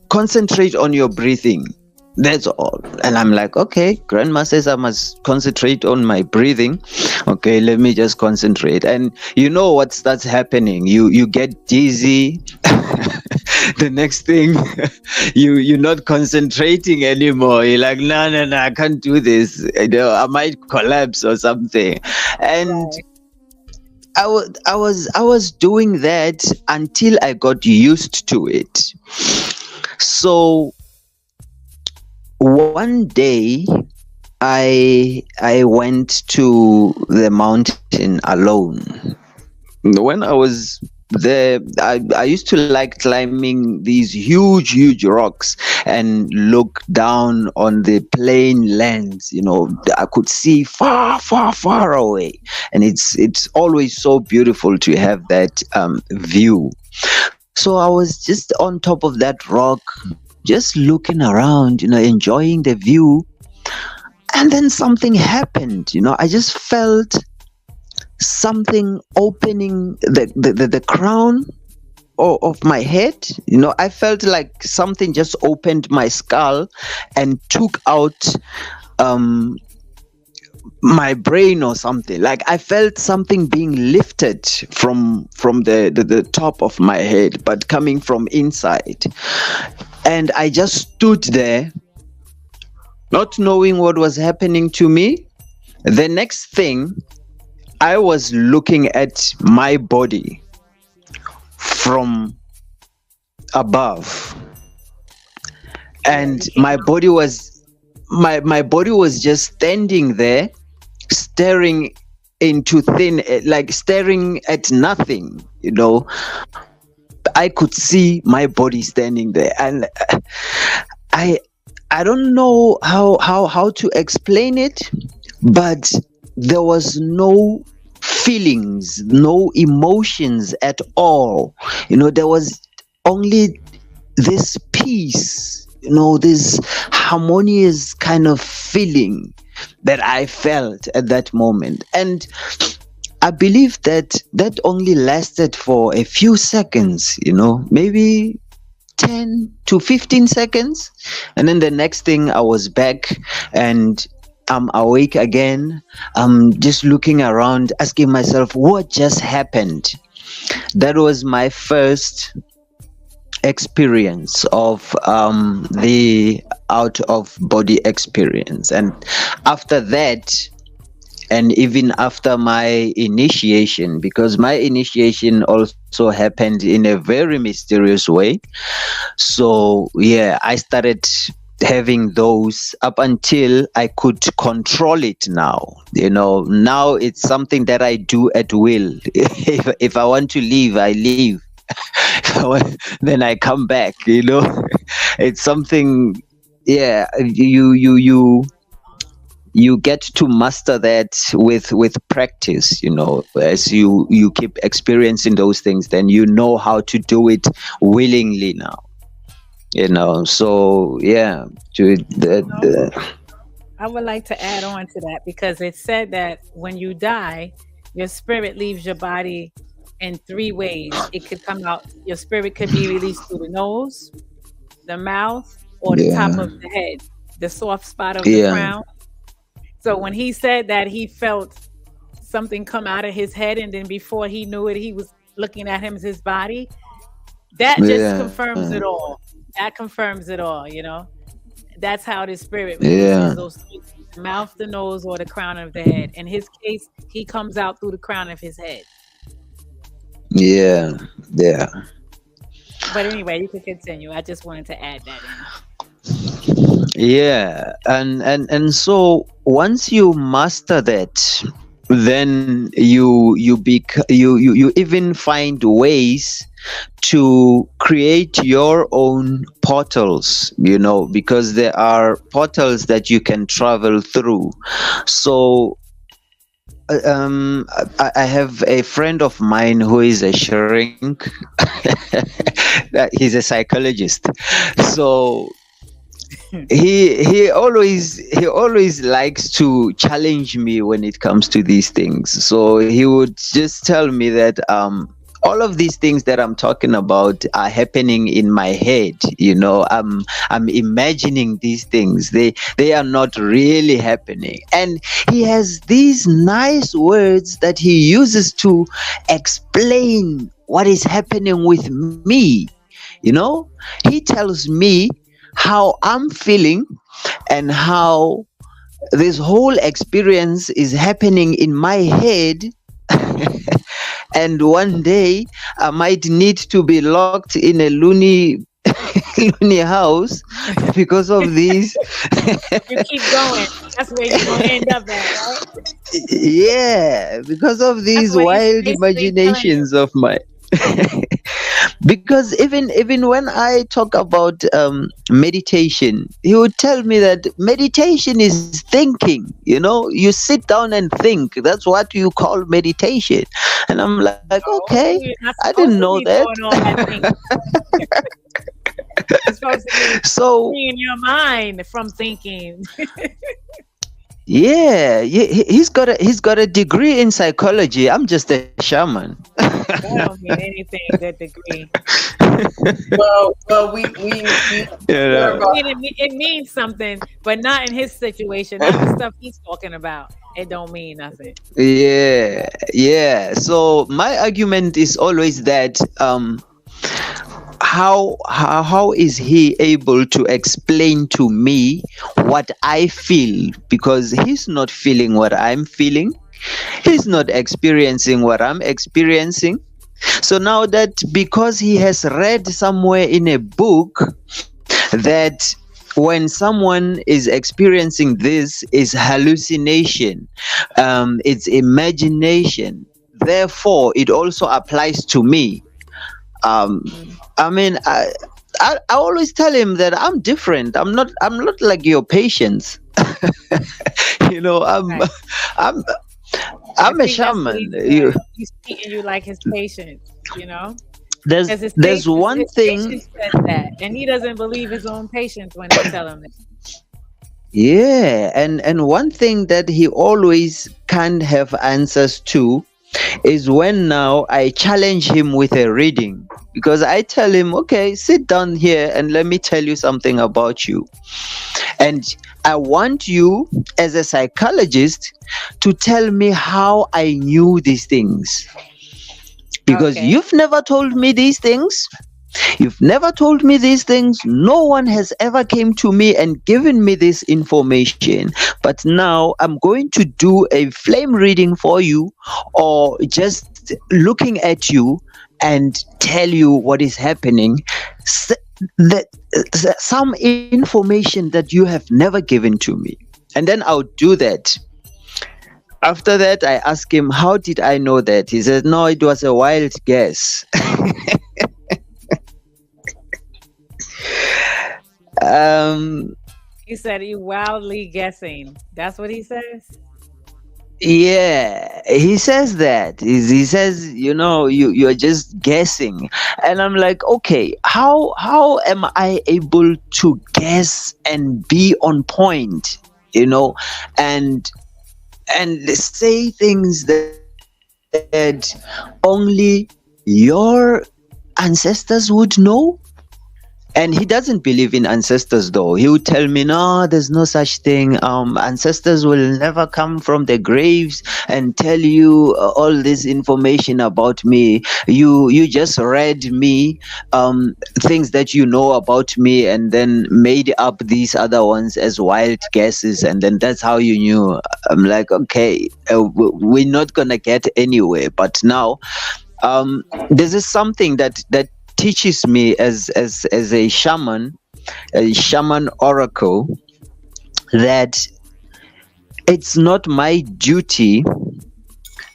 concentrate on your breathing. That's all. And I'm like, okay, grandma says I must concentrate on my breathing. Okay, let me just concentrate. And you know what starts happening? You get dizzy. The next thing, you're not concentrating anymore. You're like, no, I can't do this. I might collapse or something. And I was doing that until I got used to it. So one day I went to the mountain alone. When I was there, I used to like climbing these huge rocks and look down on the plain lands. I could see far away, and it's always so beautiful to have that view. So I was just on top of that rock, just looking around, enjoying the view. And then something happened. I just felt something opening the crown of my head. I felt like something just opened my skull and took out my brain or something. Like I felt something being lifted from the top of my head, but coming from inside. And I just stood there, not knowing what was happening to me. The next thing, I was looking at my body from above, and my body was just standing there, staring into thin, like staring at nothing. I could see my body standing there, and I don't know how to explain it, but there was no feelings, no emotions at all. There was only this peace, this harmonious kind of feeling that I felt at that moment. And I believe that only lasted for a few seconds, maybe 10 to 15 seconds. And then the next thing, I was back and I'm awake again. I'm just looking around, asking myself, what just happened? That was my first experience of the out of body experience. And after that, and even after my initiation, because my initiation also happened in a very mysterious way. So yeah, I started having those up until I could control it now. Now it's something that I do at will. If I want to leave, I leave. Then I come back. It's something. Yeah, you get to master that with practice. As you keep experiencing those things, then you know how to do it willingly now. So yeah, I would like to add on to that, because it said that when you die, your spirit leaves your body in three ways. It could come out, your spirit could be released through the nose, the mouth, or the top of the head, the soft spot of the crown. So when he said that he felt something come out of his head, and then before he knew it, he was looking at him as his body, that just confirms it all. That confirms it all. That's how the spirit releases those three: the mouth, the nose, or the crown of the head. In his case, he comes out through the crown of his head. Yeah. But anyway, you can continue. I just wanted to add that in. Yeah, and so once you master that, then you even find ways to create your own portals, because there are portals that you can travel through. So I have a friend of mine who is a shrink. He's a psychologist. So he always likes to challenge me when it comes to these things. So he would just tell me that all of these things that I'm talking about are happening in my head. I'm imagining these things. They are not really happening. And he has these nice words that he uses to explain what is happening with me. He tells me how I'm feeling and how this whole experience is happening in my head. And one day I might need to be locked in a loony house because of these. You keep going. That's where you're going to end up at, right? Yeah, because of these wild imaginations of mine. Because even when I talk about meditation, he would tell me that meditation is thinking. You sit down and think. That's what you call meditation. And I'm like, okay, I didn't know that. It's supposed to be So freeing your mind from thinking. Yeah, he's got a degree in psychology. I'm just a shaman. That don't mean anything, that degree. Well, we It means something, but not in his situation. Not the stuff he's talking about. It don't mean nothing. Yeah. So my argument is always that how is he able to explain to me what I feel? Because he's not feeling what I'm feeling. He's not experiencing what I'm experiencing. So now that because he has read somewhere in a book that when someone is experiencing this is hallucination, it's imagination, therefore it also applies to me. I mean, I always tell him that I'm different. I'm not like your patients. Right. I'm I I'm a think that's what shaman. he's treating you like his patient, There's Because there's one his thing. patient says that, and he doesn't believe his own patients when they tell him that. Yeah, and one thing that he always can't have answers to is when now I challenge him with a reading, because I tell him, okay, sit down here and let me tell you something about you. And I want you, as a psychologist, to tell me how I knew these things. Because Okay. you've never told me these things. You've never told me these things. No one has ever came to me and given me this information. But now I'm going to do a flame reading for you, or just looking at you and tell you what is happening. That some information that you have never given to me. And then I'll do that. After that, I asked him, how did I know that? He said, no, it was a wild guess. He said you wildly guessing. That's what he says? Yeah, he says that. He says, you're just guessing. And I'm like, okay, how am I able to guess and be on point, and say things that only your ancestors would know? And he doesn't believe in ancestors, though. He would tell me, no, there's no such thing. Ancestors will never come from the graves and tell you all this information about me. You just read me things that you know about me, and then made up these other ones as wild guesses, and then that's how you knew. I'm like, okay, we're not gonna get anywhere. But now, this is something that teaches me as a shaman oracle, that it's not my duty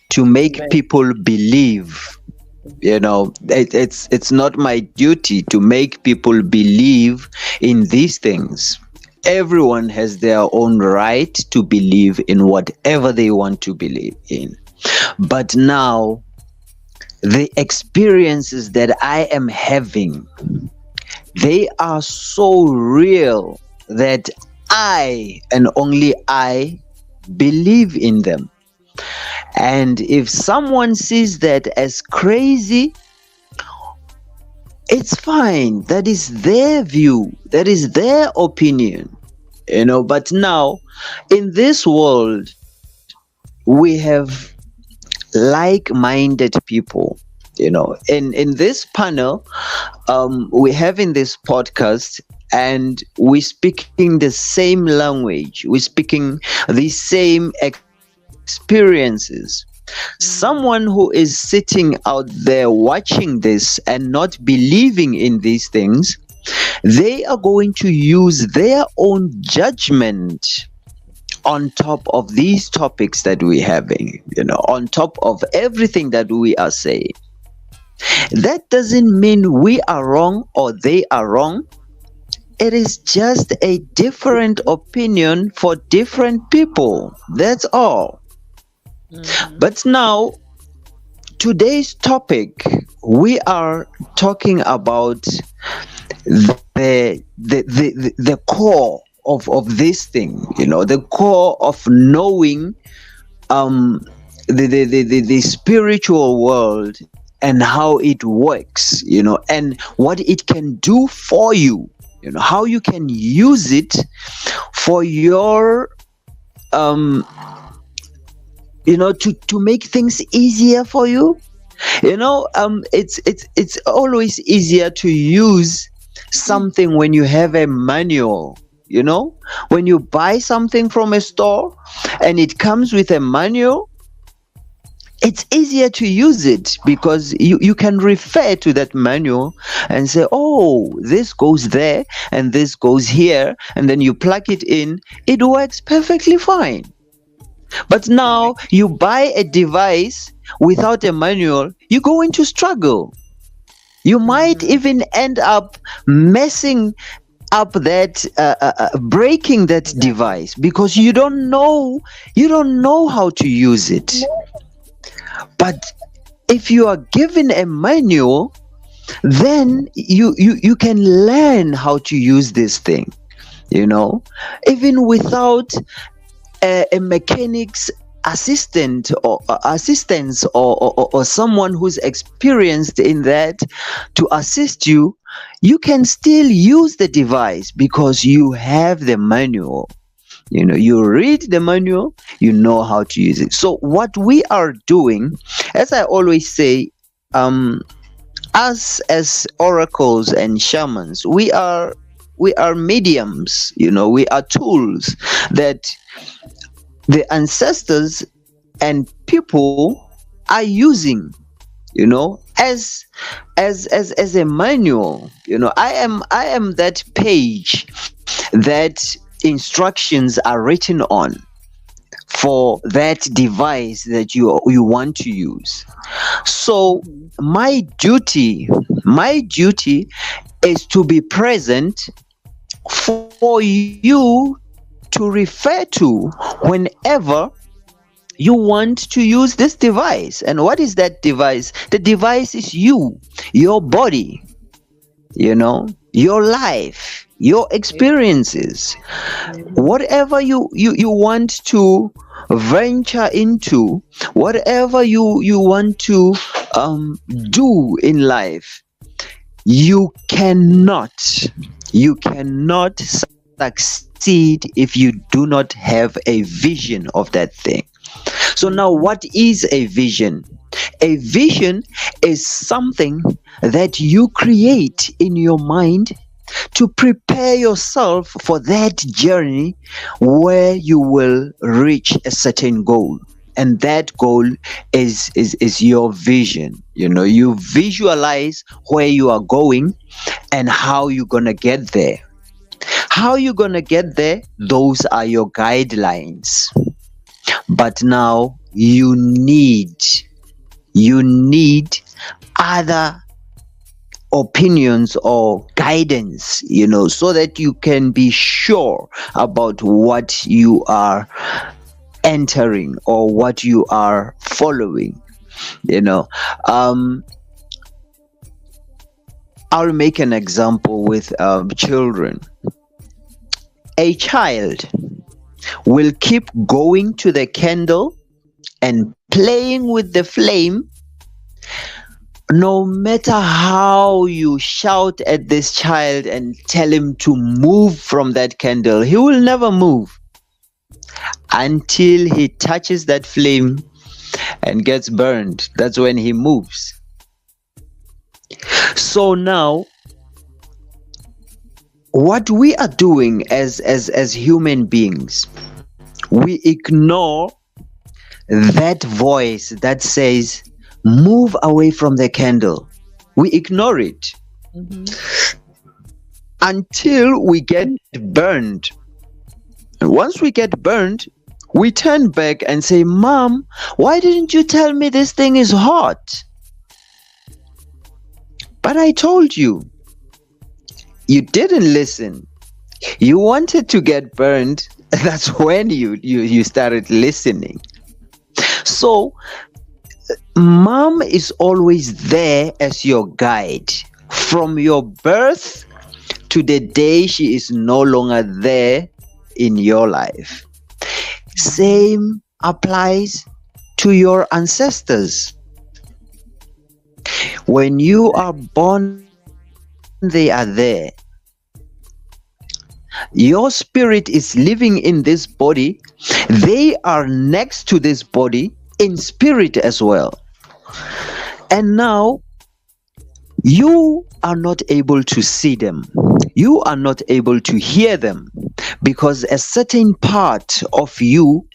to make people believe. It's not my duty to make people believe in these things. Everyone has their own right to believe in whatever they want to believe in. But now, the experiences that I am having, they are so real that I, and only I, believe in them. And if someone sees that as crazy, it's fine. That is their view. That is their opinion. But now, in this world, we have like-minded people. In this panel, we have in this podcast, and we're speaking the same language. We're speaking the same experiences. Someone who is sitting out there watching this and not believing in these things, they are going to use their own judgment on top of these topics that we're having, on top of everything that we are saying. That doesn't mean we are wrong or they are wrong. It is just a different opinion for different people. That's all. Mm-hmm. But now, today's topic, we are talking about the core of this thing, the core of knowing the spiritual world and how it works, and what it can do for you, how you can use it for your to make things easier for you. It's always easier to use something when you have a manual. When you buy something from a store and it comes with a manual, it's easier to use it because you can refer to that manual and say, oh, this goes there and this goes here, and then you plug it in. It works perfectly fine. But now you buy a device without a manual, you're going to struggle. You might even end up messing up that breaking that device because you don't know how to use it. But if you are given a manual, then you can learn how to use this thing, even without a mechanic's assistant or assistance or someone who's experienced in that to assist you. You can still use the device because you have the manual. You read the manual, you know how to use it. So what we are doing, as I always say, us as oracles and shamans, we are mediums, we are tools that the ancestors and people are using, as a manual. I am that page that instructions are written on for that device that you want to use. So my duty is to be present for you to refer to whenever you want to use this device. And what is that device? The device is you, your body, your life, your experiences, whatever you want to venture into, whatever you want to do in life. You cannot succeed if you do not have a vision of that thing. So now, what is a vision? A vision is something that you create in your mind to prepare yourself for that journey where you will reach a certain goal. And that goal is your vision. You visualize where you are going and how you're gonna get there. How you're gonna get there, those are your guidelines. But now you need other opinions or guidance, so that you can be sure about what you are entering or what you are following. I'll make an example with children. A child will keep going to the candle and playing with the flame. No matter how you shout at this child and tell him to move from that candle, he will never move until he touches that flame and gets burned. That's when he moves. So now, what we are doing as human beings, we ignore that voice that says, move away from the candle. We ignore it until we get burned. And once we get burned, we turn back and say, Mom, why didn't you tell me this thing is hot? But I told you. You didn't listen. You wanted to get burned. That's when you started listening. So Mom is always there as your guide from your birth to the day she is no longer there in your life. Same applies to your ancestors. When you are born, they are there. Your spirit is living in this body. They are next to this body in spirit as well. And now you are not able to see them. You are not able to hear them because a certain part of you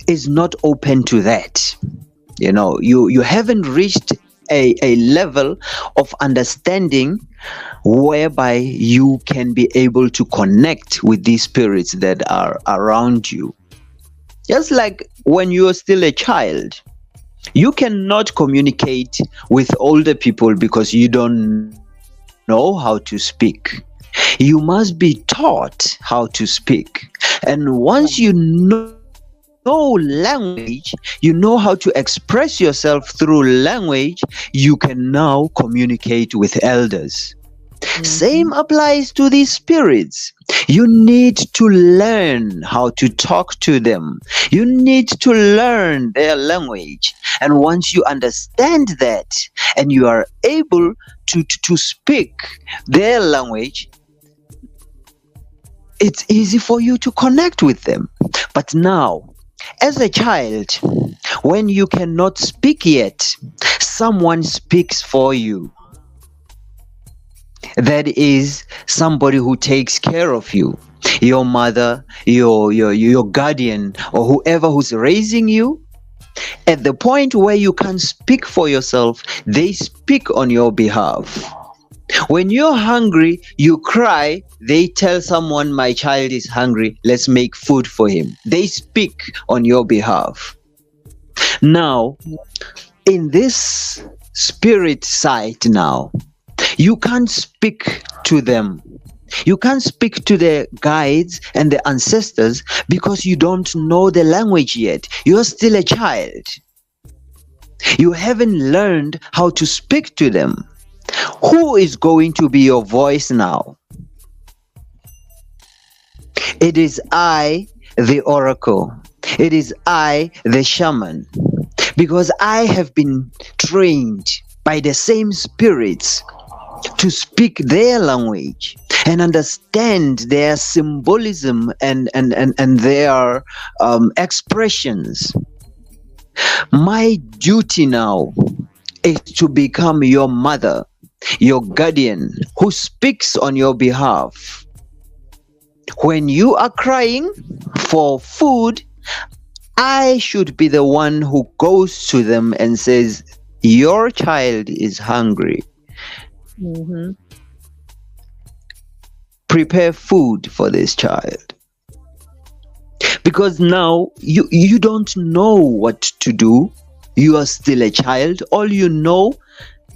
is not open to that. You haven't reached a level of understanding whereby you can be able to connect with these spirits that are around you. Just like when you are still a child, you cannot communicate with older people because you don't know how to speak. You must be taught how to speak. And once you know language, you know how to express yourself through language, you can now communicate with elders. Same applies to these spirits. You need to learn how to talk to them. You need to learn their language. And once you understand that and you are able to speak their language, it's easy for you to connect with them. But now, as a child, when you cannot speak yet, someone speaks for you. That is somebody who takes care of you. Your mother, your guardian, or whoever who's raising you. At the point where you can't speak for yourself, they speak on your behalf. When you're hungry, you cry, they tell someone, my child is hungry, let's make food for him. They speak on your behalf. Now, in this spirit side now, you can't speak to them. You can't speak to the guides and the ancestors because you don't know the language yet. You're still a child. You haven't learned how to speak to them. Who is going to be your voice now? It is I, the oracle. It is I, the shaman. Because I have been trained by the same spirits to speak their language and understand their symbolism and their expressions. My duty now is to become your mother, your guardian, who speaks on your behalf. When you are crying for food, I should be the one who goes to them and says, your child is hungry. Mm-hmm. Prepare food for this child. Because now you don't know what to do. You are still a child. All you know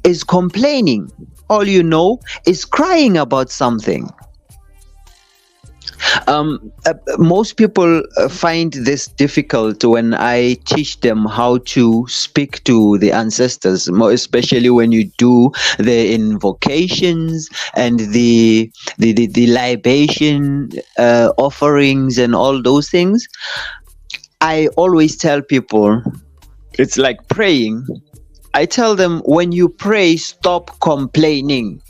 is complaining. All you know is crying about something. Most people find this difficult when I teach them how to speak to the ancestors, more especially when you do the invocations and the libation offerings and all those things. I always tell people it's like praying. I tell them, when you pray, stop complaining.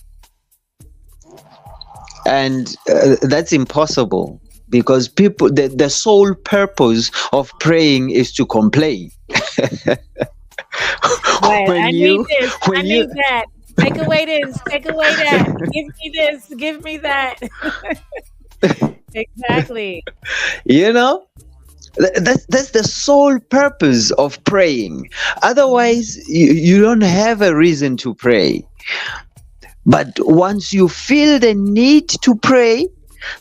And that's impossible, because people, the sole purpose of praying is to complain. Right. I need this. I need that. Take away this. Take away that. Give me this. Give me that. Exactly. You know, that's the sole purpose of praying. Otherwise, you don't have a reason to pray. But once you feel the need to pray,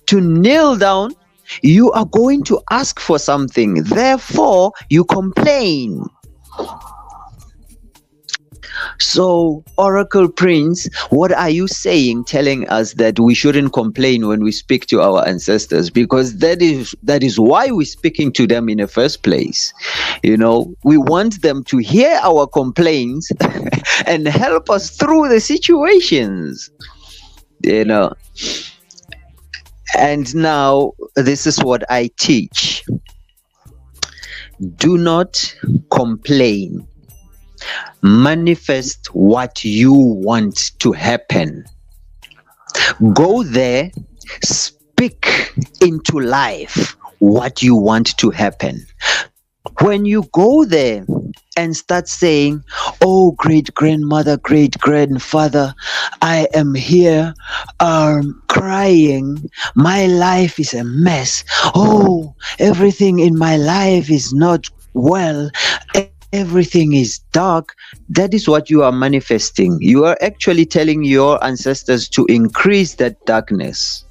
to kneel down, you are going to ask for something. Therefore, you complain. So, Oracle Prince, what are you saying, telling us that we shouldn't complain when we speak to our ancestors? Because that is why we're speaking to them in the first place. You know, we want them to hear our complaints and help us through the situations. You know. And now, this is what I teach. Do not complain. Manifest what you want to happen. Go there, speak into life what you want to happen. When you go there and start saying, oh, great grandmother, great grandfather, I am here crying. My life is a mess. Oh, everything in my life is not well. Everything is dark. That is what you are manifesting. You are actually telling your ancestors to increase that darkness.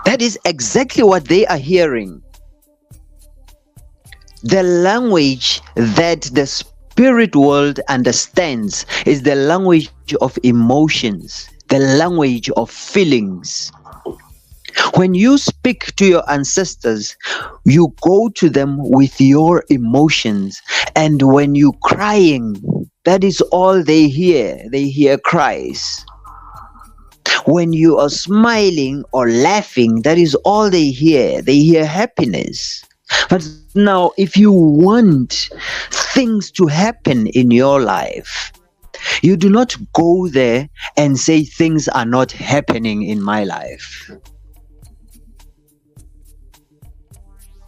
That is exactly what they are hearing. The language that the spirit world understands is the language of emotions, the language of feelings. When you speak to your ancestors, you go to them with your emotions. And when you're crying, that is all they hear. They hear cries. When you are smiling or laughing, that is all they hear. They hear happiness. But now, if you want things to happen in your life, you do not go there and say things are not happening in my life.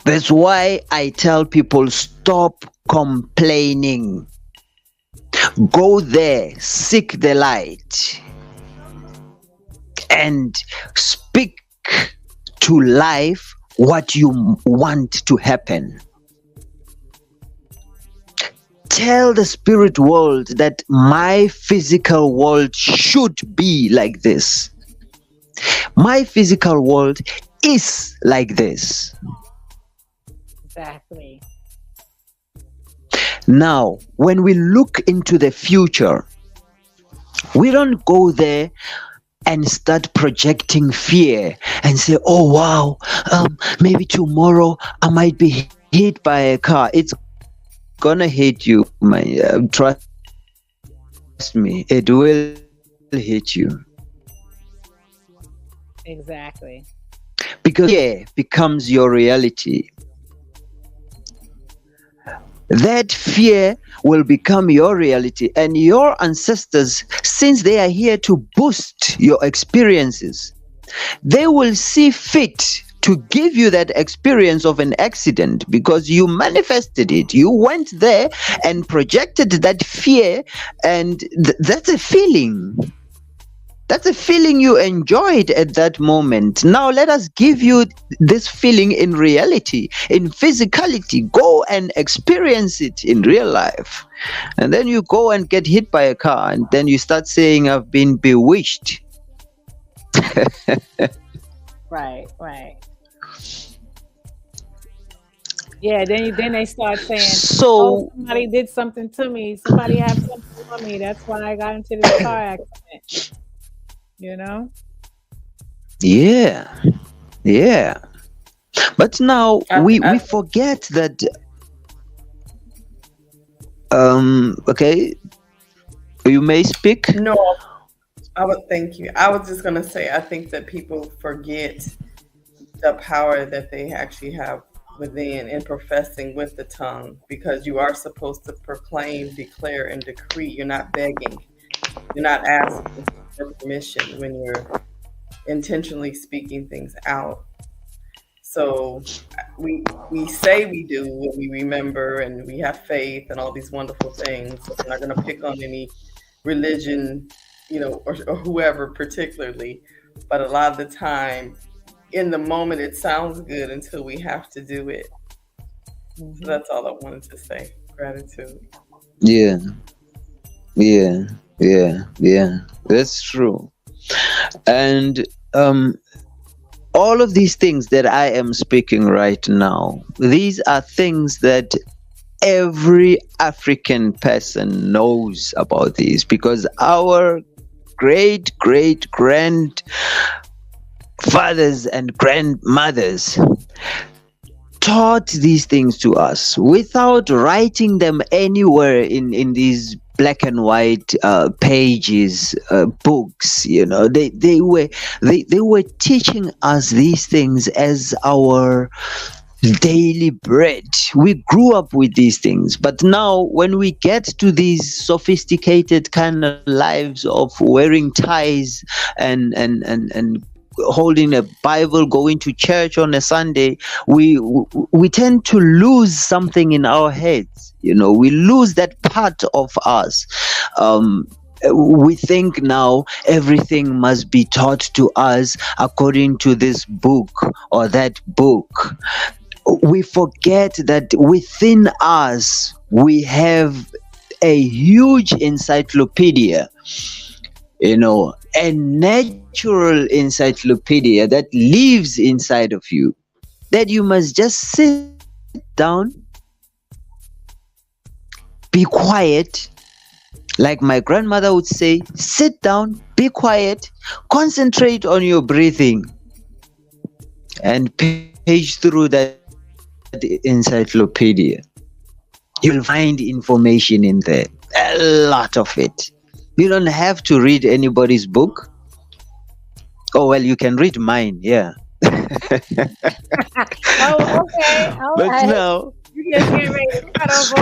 That's why I tell people, stop complaining. Go there, seek the light, and speak to life what you want to happen. Tell the spirit world that my physical world should be like this. My physical world is like this. Exactly. Now, when we look into the future, we don't go there and start projecting fear and say, oh wow, maybe tomorrow I might be hit by a car. It's gonna hit you, trust me, it will hit you. Exactly. Because fear becomes your reality. That fear will become your reality, and your ancestors, since they are here to boost your experiences, they will see fit to give you that experience of an accident because you manifested it. You went there and projected that fear, and that's a feeling. That's a feeling you enjoyed at that moment. Now let us give you this feeling in reality, in physicality. Go and experience it in real life. And then you go and get hit by a car, and then you start saying, I've been bewitched. Right. Yeah, then they start saying, so somebody did something to me. Somebody had something on me. That's why I got into this car accident. You know? Yeah. But now we forget that. Okay, you may speak. No, I would thank you. I was just gonna say I think that people forget the power that they actually have within in professing with the tongue, because you are supposed to proclaim, declare, and decree. You're not begging. You're not asking for permission when you're intentionally speaking things out. So we say we do when we remember and we have faith and all these wonderful things. So I'm not going to pick on any religion, or whoever particularly, but a lot of the time, in the moment, it sounds good until we have to do it. So that's all I wanted to say. Gratitude. Yeah. That's true. And all of these things that I am speaking right now, these are things that every African person knows about these, because our great grandfathers and grandmothers taught these things to us without writing them anywhere in these black and white pages, books. They were teaching us these things as our daily bread. We grew up with these things, but now when we get to these sophisticated kind of lives of wearing ties and holding a Bible, going to church on a Sunday, we tend to lose something in our heads. We lose that part of us. We think now everything must be taught to us according to this book or that book. We forget that within us we have a huge encyclopedia, a natural encyclopedia that lives inside of you, that you must just sit down, be quiet. Like my grandmother would say, sit down, be quiet, concentrate on your breathing, and page through that encyclopedia. You'll find information in there, a lot of it. You don't have to read anybody's book. Oh, well, you can read mine, yeah. Oh, okay. But now, you just get ready to cut off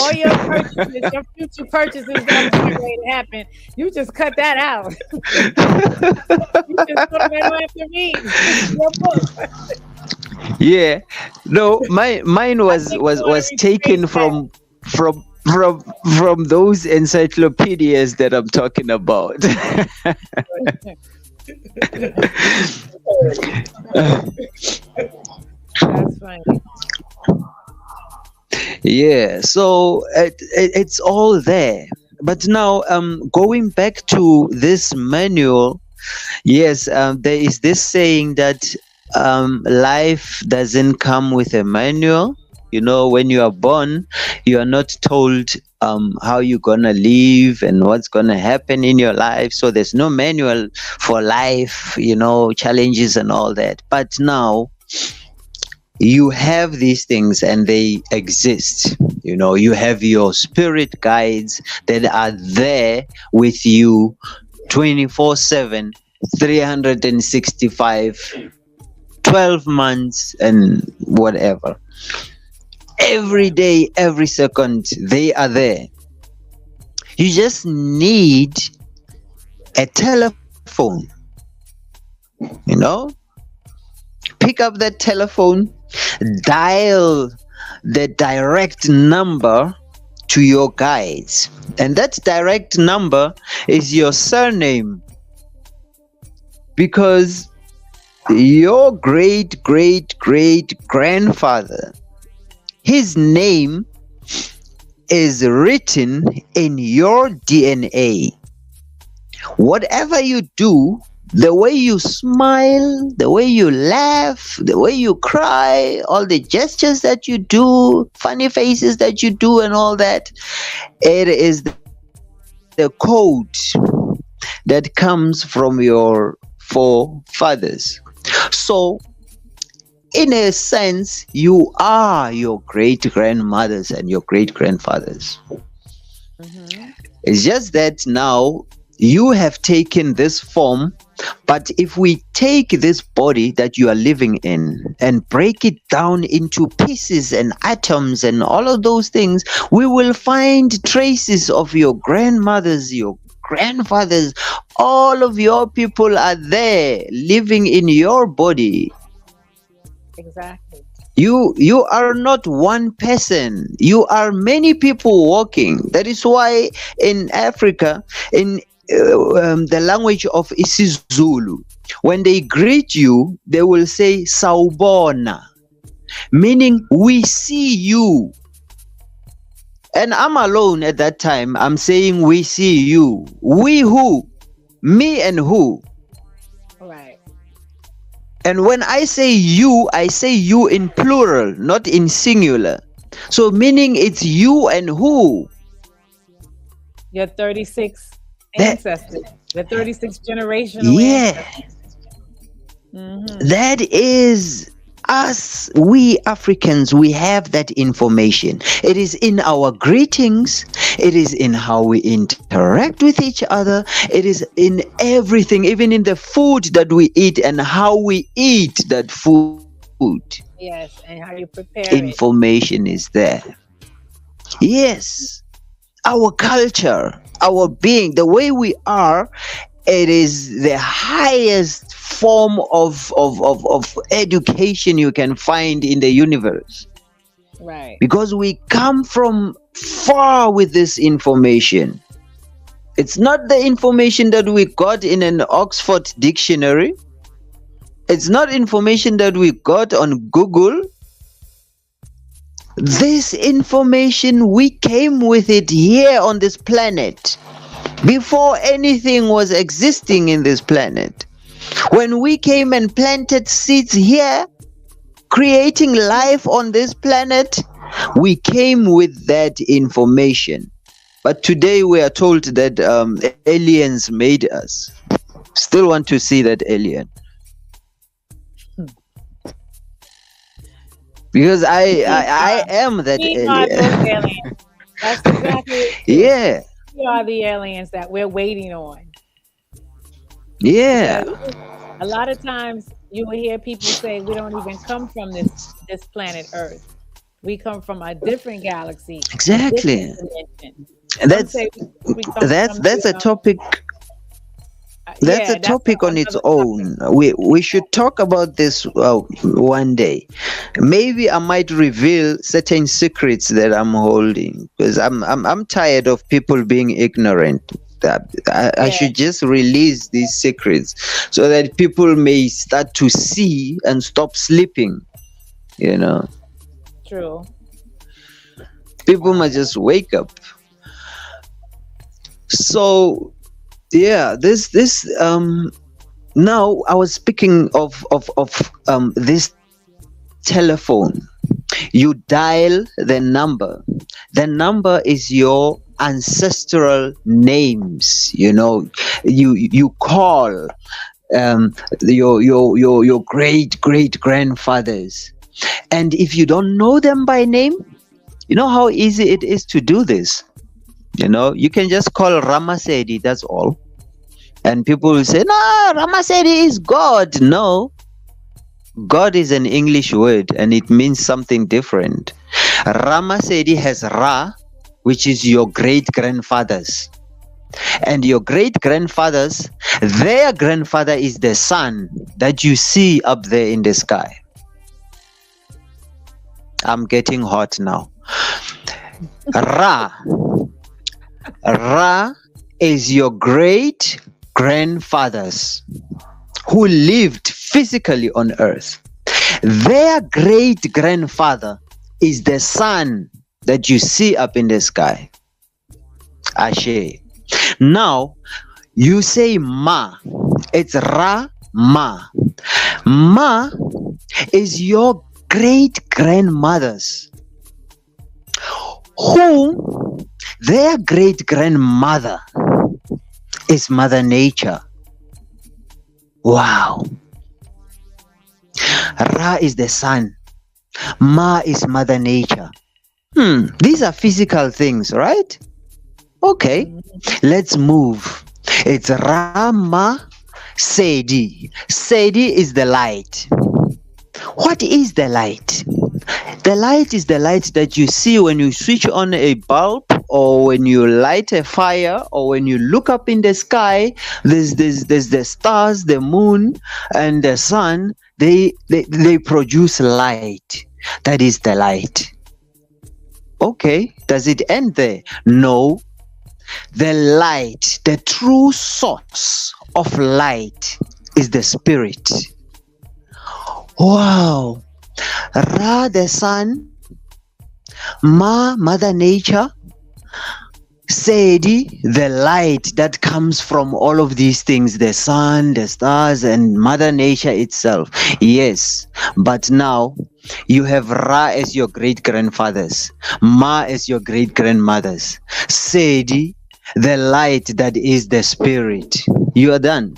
all your purchases, your future purchases that are ready to happen. You just cut that out. You just put them right after me. Your book. Yeah, no, mine was taken from from from those encyclopedias that I'm talking about. That's funny. Yeah, so it's all there. But now, going back to this manual, yes, there is this saying that life doesn't come with a manual. You know, when you are born, you are not told how you're gonna live and what's gonna happen in your life. So there's no manual for life, you know, challenges and all that. But now you have these things and they exist. You know, you have your spirit guides that are there with you 24/7, 365, 12 months, and whatever. Every day, every second, they are there. You just need a telephone, you know? Pick up that telephone, dial the direct number to your guides. And that direct number is your surname. Because your great great great grandfather, his name is written in your DNA. Whatever you do, the way you smile, the way you laugh, the way you cry, all the gestures that you do, funny faces that you do, and all that, it is the code that comes from your forefathers. So, in a sense, you are your great grandmothers and your great grandfathers. Mm-hmm. It's just that now you have taken this form, but if we take this body that you are living in and break it down into pieces and atoms and all of those things, we will find traces of your grandmothers, your grandfathers. All of your people are there living in your body. Exactly. You are not one person, you are many people walking. That is why in Africa, in the language of isiZulu, when they greet you, they will say sawubona, meaning we see you. And I'm alone at that time. I'm saying we see you. We who? Me and who? Right. And when I say you in plural, not in singular. So meaning it's you and who? Your 36 That- ancestors. The 36 generational Yeah, ancestors. Mm-hmm. that is us. We Africans, we have that information. It is in our greetings. It is in how we interact with each other. It is in everything, even in the food that we eat and how we eat that food. Yes, and how you prepare it. Information is there. Yes, our culture, our being, the way we are, it is the highest form of education you can find in the universe, Right. because we come from far with this information. It's not the information that we got in an Oxford dictionary. It's not information that we got on Google. This information, we came with it here on this planet before anything was existing in this planet. When we came and planted seeds here, creating life on this planet, we came with that information. But today we are told that aliens made us. Still want to see that alien. Because I am that We are those alien. aliens. That's exactly it. Yeah, We are the aliens that we're waiting on. yeah, A lot of times you will hear people say we don't even come from this planet Earth. We come from a different galaxy, a exactly. different dimension. And Some say we come that's from a the, topic. That's a Yeah, that's topic on its another topic. own. We should talk about this one day. Maybe I might reveal certain secrets that I'm holding because I'm tired of people being ignorant. I Yeah, should just release these secrets so that people may start to see and stop sleeping. You know, true. people Wow. must just wake up. So yeah, this now I was speaking of this telephone. You dial the number. The number is your ancestral names. You call your great grandfathers. And if you don't know them by name, you know how easy it is to do this. You can just call Ramasedi, that's all. And people will say, no, Ramasedi is God. No, God is an English word and it means something different. Ramasedi has Ra, which is your great grandfathers. And your great grandfathers, their grandfather is the sun that you see up there in the sky. I'm getting hot now. Ra is your great grandfathers who lived physically on earth. Their great grandfather is the sun that you see up in the sky. Ashe. Now you say Ma. It's Ra Ma. Ma is your great grandmothers who their great grandmother is Mother Nature. Wow. Ra is the sun. Ma is Mother Nature. These are physical things, right? Okay, let's move. It's Rama Sedi. Sedi is the light. What is the light? The light is the light that you see when you switch on a bulb, or when you light a fire, or when you look up in the sky. There's the stars, the moon, and the sun. They produce light. That is the light. Okay, does it end there? No. The light, the true source of light, is the spirit. Wow. Ra, the sun. Ma, Mother Nature. Sedi, the light that comes from all of these things, the sun, the stars, and Mother Nature itself. Yes, but now you have Ra as your great grandfathers, Ma as your great grandmothers, Sedi, the light that is the spirit. You are done.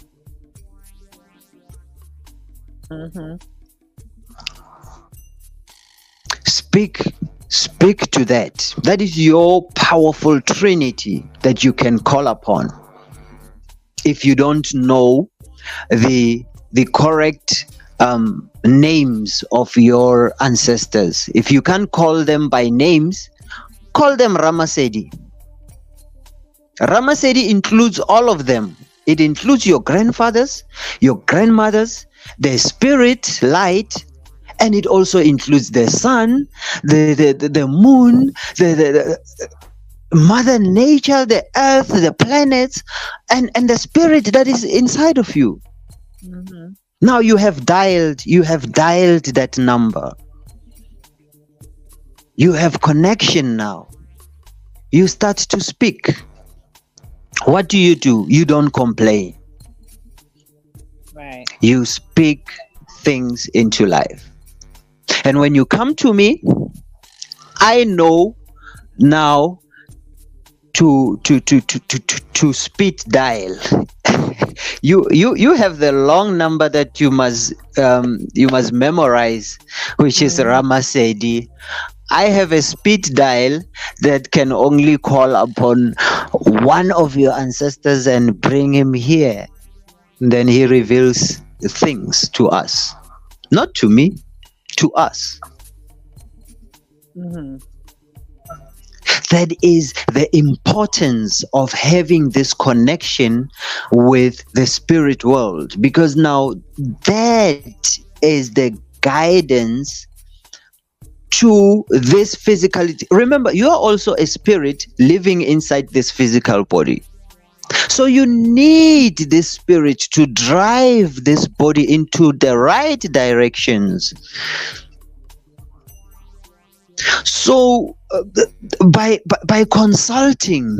Speak to that. That is your powerful trinity that you can call upon. If you don't know the correct names of your ancestors, if you can't call them by names, call them Ramasedi. Ramasedi includes all of them. It includes your grandfathers, your grandmothers, the spirit, light, and it also includes the sun, the moon, the Mother Nature, the earth, the planets, and the spirit that is inside of you. Now you have dialed that number. You have connection now. You start to speak. What do? You don't complain. Right. You speak things into life. And when you come to me, I know now to speed dial. You have the long number that you must memorize, which is Ramasedi. I have a speed dial that can only call upon one of your ancestors and bring him here. Then he reveals things to us, not to me, to us. That is the importance of having this connection with the spirit world, because now that is the guidance to this physicality. Remember, you are also a spirit living inside this physical body. So you need this spirit to drive this body into the right directions. So by consulting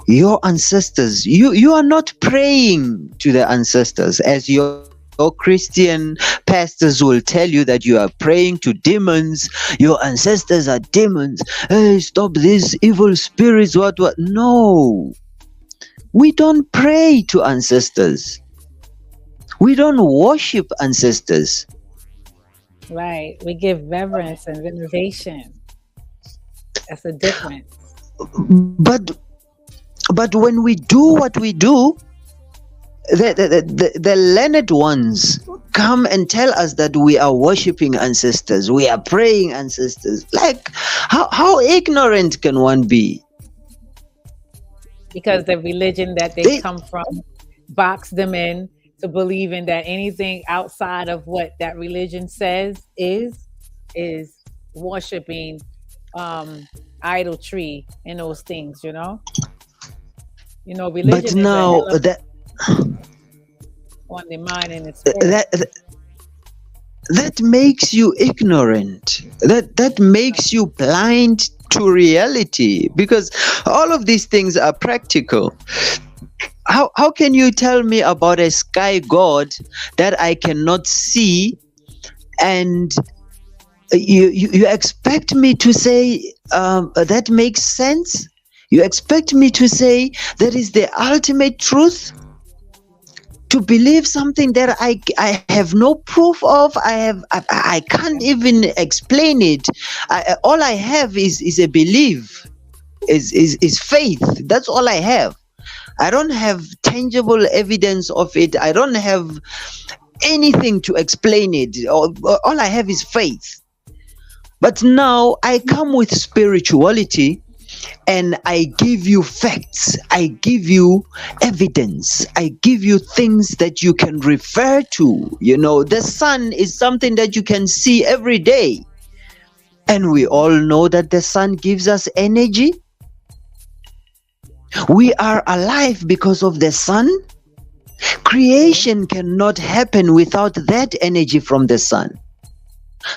your ancestors, you are not praying to the ancestors as your Christian pastors will tell you that you are praying to demons. Your ancestors are demons. Hey, stop these evil spirits. What? No. We don't pray to ancestors. We don't worship ancestors. Right. We give reverence and veneration. That's a difference. But when we do what we do, the learned ones come and tell us that we are worshiping ancestors, we are praying ancestors. Like, how ignorant can one be? Because the religion that they come from box them in to believing that anything outside of what that religion says is worshiping idolatry and those things, religion but now that on the mind and the spirit. That makes you ignorant. That makes you blind to reality, because all of these things are practical. How can you tell me about a sky god that I cannot see, and you expect me to say that makes sense? You expect me to say that is the ultimate truth? To believe something that I have no proof of, I can't even explain it. All I have is a belief, is faith. That's all I have. I don't have tangible evidence of it. I don't have anything to explain it. All I have is faith. But now I come with spirituality, and I give you facts, I give you evidence, I give you things that you can refer to. The sun is something that you can see every day. And we all know that the sun gives us energy. We are alive because of the sun. Creation cannot happen without that energy from the sun.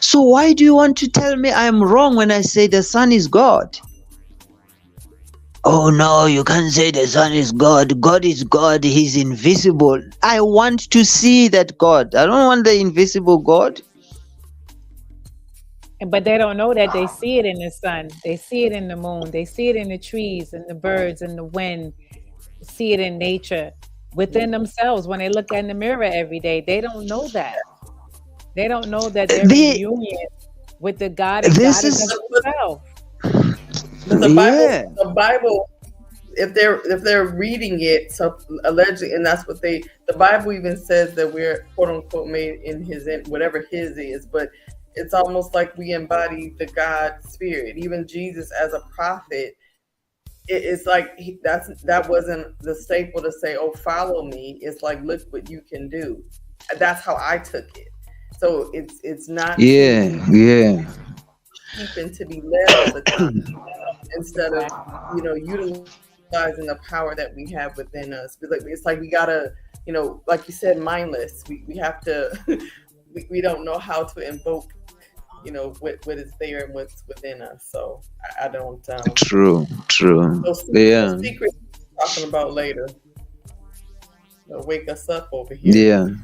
So why do you want to tell me I'm wrong when I say the sun is God? Oh no, you can't say the sun is God. God is God. He's invisible. I want to see that God. I don't want the invisible God. But they don't know that they see it in the sun. They see it in the moon. They see it in the trees and the birds and the wind. See it in nature within themselves. When they look in the mirror every day, they don't know that. They don't know that they're in union with the God and God is himself. The Bible, if they're reading it, so allegedly, and that's what the Bible even says that we're quote unquote made in His, whatever His is, but it's almost like we embody the God spirit. Even Jesus as a prophet, it's like that wasn't the staple to say, "Oh, follow me." It's like, look what you can do. That's how I took it. So it's not keeping to be led all the time. Instead of utilizing the power that we have within us. It's like we gotta, like you said, mindless. We have to we don't know how to invoke what is there and what's within us. So I don't true those secrets we're talking about later. Wake us up over here.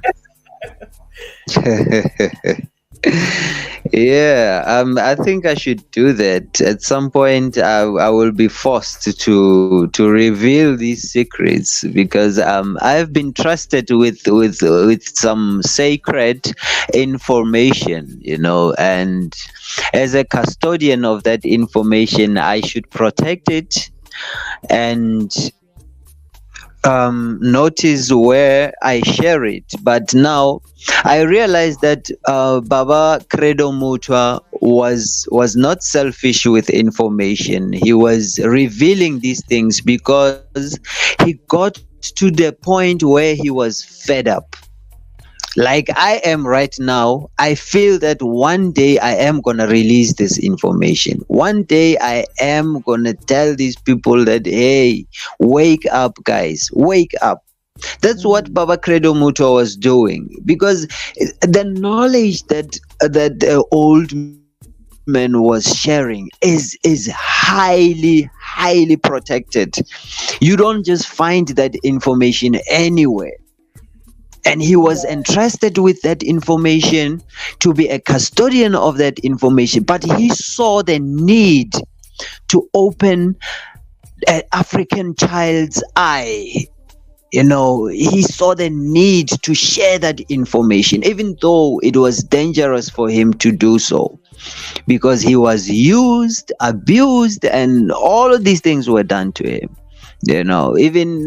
I think I should do that at some point. I will be forced to reveal these secrets, because I've been trusted with some sacred information, and as a custodian of that information, I should protect it and notice where I share it. But now I realize that Baba Credo Mutwa was not selfish with information. He was revealing these things because he got to the point where he was fed up. Like I am right now, I feel that one day I am gonna release this information. One day I am gonna tell these people that, hey, wake up, guys, wake up. That's what Mm. Baba Credo Muto was doing, because the knowledge that old man was sharing is highly protected. You don't just find that information anywhere. And he was Yeah. entrusted with that information to be a custodian of that information, but he saw the need to open an African child's eye. He saw the need to share that information, even though it was dangerous for him to do so, because he was used, abused, and all of these things were done to him. Even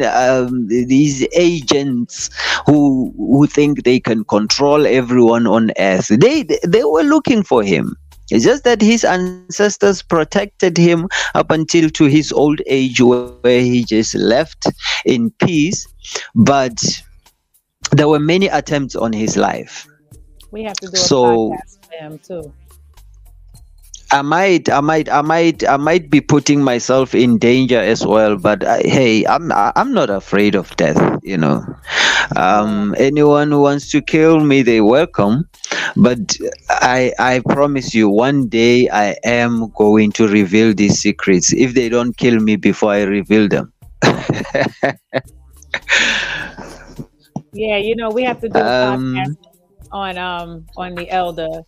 these agents who think they can control everyone on earth, they were looking for him. It's just that his ancestors protected him up until to his old age, where he just left in peace. But there were many attempts on his life. We have to do a So podcast for him too. I might be putting myself in danger as well. But hey, I'm not afraid of death. Yeah. Anyone who wants to kill me, they welcome. But I promise you, one day I am going to reveal these secrets. If they don't kill me before I reveal them. Yeah, we have to do a podcast um. on the elder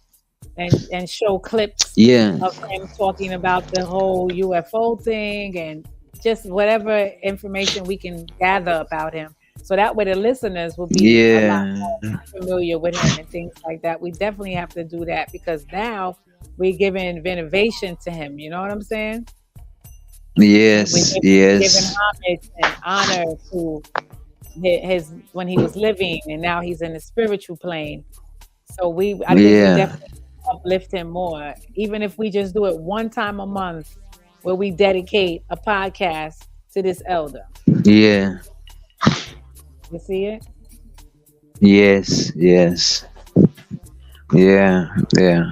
and show clips Yeah. of him talking about the whole UFO thing and just whatever information we can gather about him. So that way the listeners will be a lot Yeah. more familiar with him and things like that. We definitely have to do that because now we're giving veneration to him. You know what I'm saying? We're Yes. giving Yes. homage and honor to his when he was living and now he's in the spiritual plane. So I think we Yeah. definitely uplift him more, even if we just do it one time a month, where we dedicate a podcast to this elder. Yeah. You see it? Yes. Yes. Yeah. Yeah.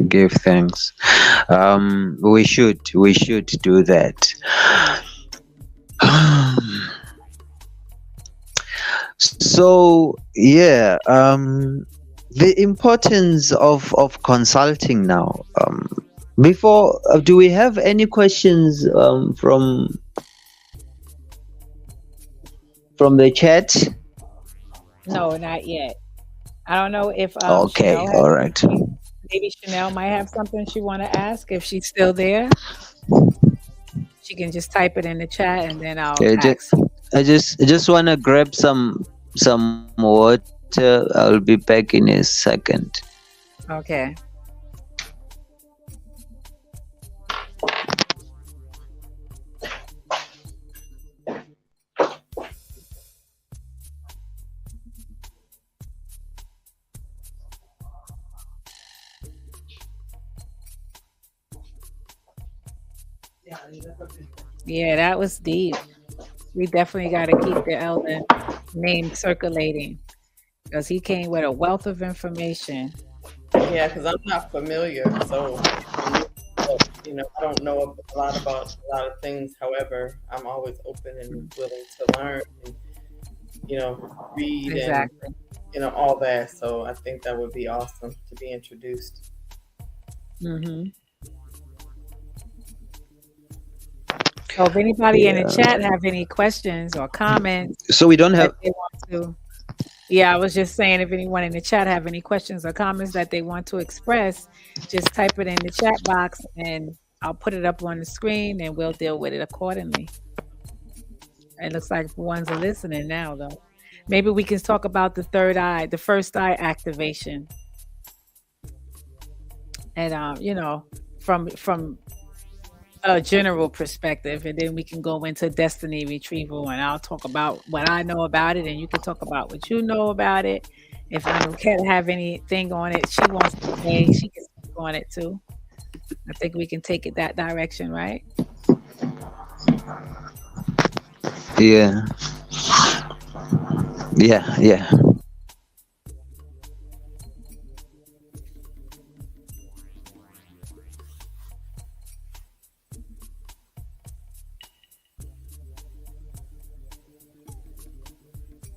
Give thanks. We should do that. So yeah, the importance of consulting now. Before, do we have any questions from the chat? No, not yet. I don't know if Okay, Chanel has all right. maybe Chanel might have something she want to ask if she's still there. She can just type it in the chat and then I'll Yeah, ask. I just want to grab some water. I'll be back in a second. Okay. Yeah, that was deep. We definitely got to keep the elder name circulating because he came with a wealth of information. Yeah, because I'm not familiar, so I don't know a lot about a lot of things. However, I'm always open and willing to learn and read and Exactly. all that. So I think that would be awesome to be introduced. Hmm. So if anybody in the Yeah. chat have any questions or comments So we don't that have. they want to, yeah, I was just saying if anyone in the chat have any questions or comments that they want to express, just type it in the chat box and I'll put it up on the screen and we'll deal with it accordingly. It looks like ones are listening now though. Maybe we can talk about the third eye, the first eye activation. And from a general perspective, and then we can go into destiny retrieval and I'll talk about what I know about it and you can talk about what you know about it. If I don't have anything on it she wants to say, she can speak on it too. I think we can take it that direction, right? Yeah. Yeah. Yeah.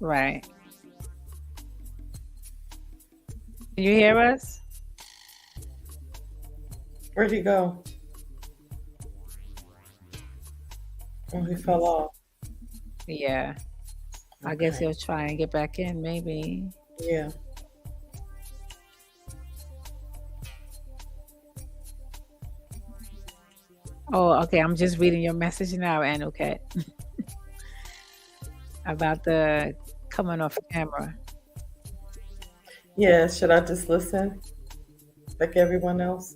Right. Can you hear us? Where'd he go? Oh, he fell off. Yeah. I guess Okay. he'll try and get back in, maybe. Yeah. Oh, okay. I'm just reading your message now, Anuket, about the coming off camera. Yeah. Should I just listen like everyone else?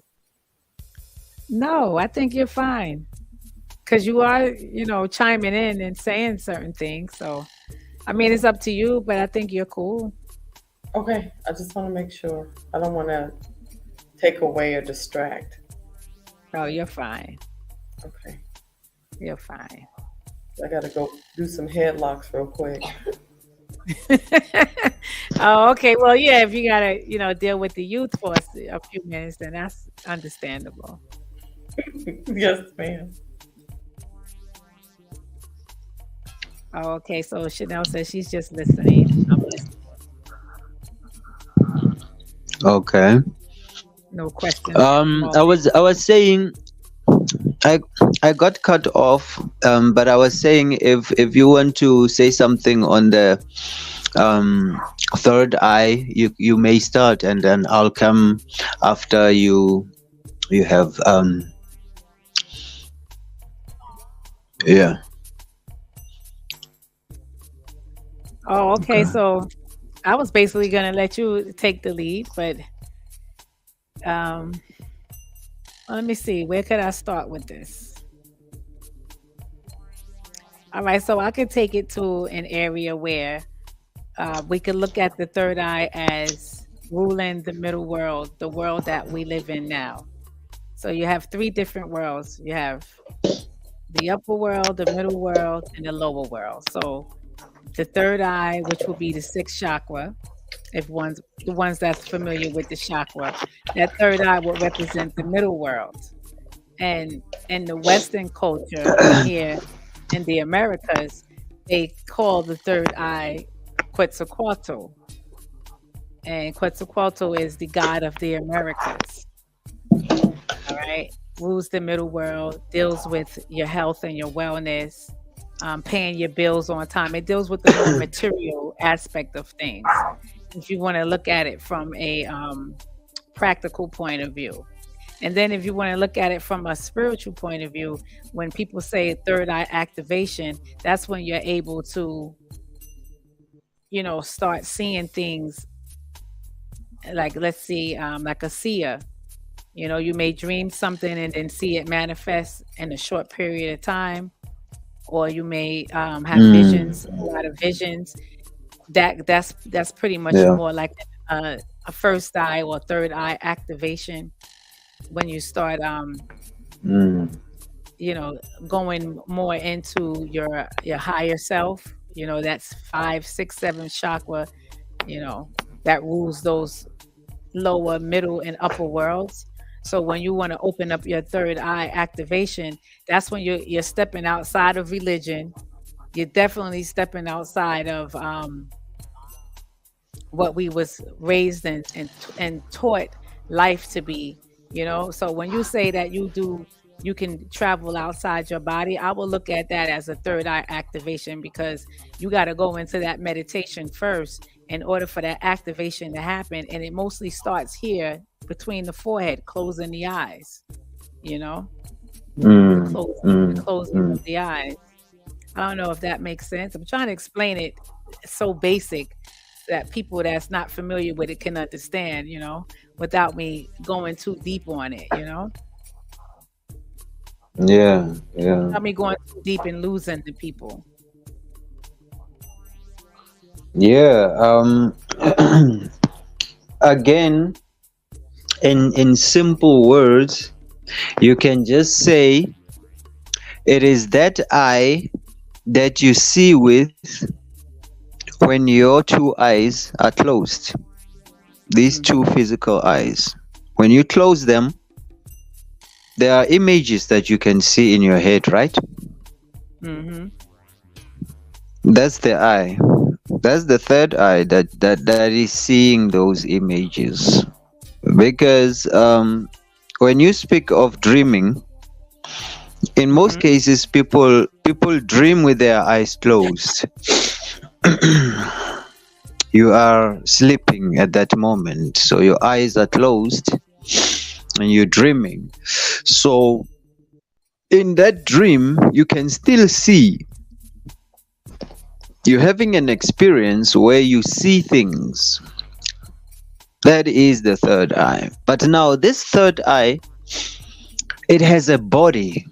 No, I think you're fine. Because you are, chiming in and saying certain things. So, I mean, it's up to you, but I think you're cool. Okay. I just want to make sure. I don't want to take away or distract. Oh, you're fine. Okay. You're fine. I got to go do some headlocks real quick. Oh, okay. Well, yeah, if you gotta, deal with the youth for a few minutes, then that's understandable. Yes, ma'am. Oh, okay. So Chanel says she's just listening. I'm listening. Okay. No questions. at the I moment. was saying I got cut off, but I was saying if you want to say something on the third eye, you may start, and then I'll come after you have yeah. Oh, okay. Okay. So I was basically gonna let you take the lead, but um, let me see. Where could I start with this? All right. So I could take it to an area where we could look at the third eye as ruling the middle world, the world that we live in now. So you have three different worlds. You have the upper world, the middle world, and the lower world. So the third eye, which will be the sixth chakra, if the ones that's familiar with the chakra, that third eye will represent the middle world. And in the Western culture here in the Americas, they call the third eye Quetzalcoatl. And Quetzalcoatl is the god of the Americas. All right. Rules the middle world, deals with your health and your wellness, paying your bills on time. It deals with the more material aspect of things. If you want to look at it from a practical point of view. And then if you want to look at it from a spiritual point of view, when people say third eye activation, that's when you're able to, start seeing things like, let's see, like a seer. You may dream something and then see it manifest in a short period of time, or you may have visions, a lot of visions. That's pretty much Yeah. more like a first eye or third eye activation when you start, Mm. going more into your higher self. That's 5, 6, 7 chakra. That rules those lower, middle, and upper worlds. So when you want to open up your third eye activation, that's when you're stepping outside of religion. You're definitely stepping outside of what we was raised and taught life to be. So when you say that you can travel outside your body, I will look at that as a third eye activation, because you got to go into that meditation first in order for that activation to happen. And it mostly starts here between the forehead, closing the eyes, the closing of the eyes. I don't know if that makes sense. I'm trying to explain it so basic that people that's not familiar with it can understand, without me going too deep on it, Yeah. Yeah. without me going too deep and losing the people. Yeah. Again, in simple words, You can just say it is that eye that you see with when your two eyes are closed. These two physical eyes. When you close them, there are images that you can see in your head, right? Mm-hmm. That's the eye. That's the third eye that is seeing those images. Because when you speak of dreaming, in most cases people dream with their eyes closed. You are sleeping at that moment, so your eyes are closed and you're dreaming. So in that dream you can still see. You're having an experience where you see things. That is the third eye. But now this third eye, it has a body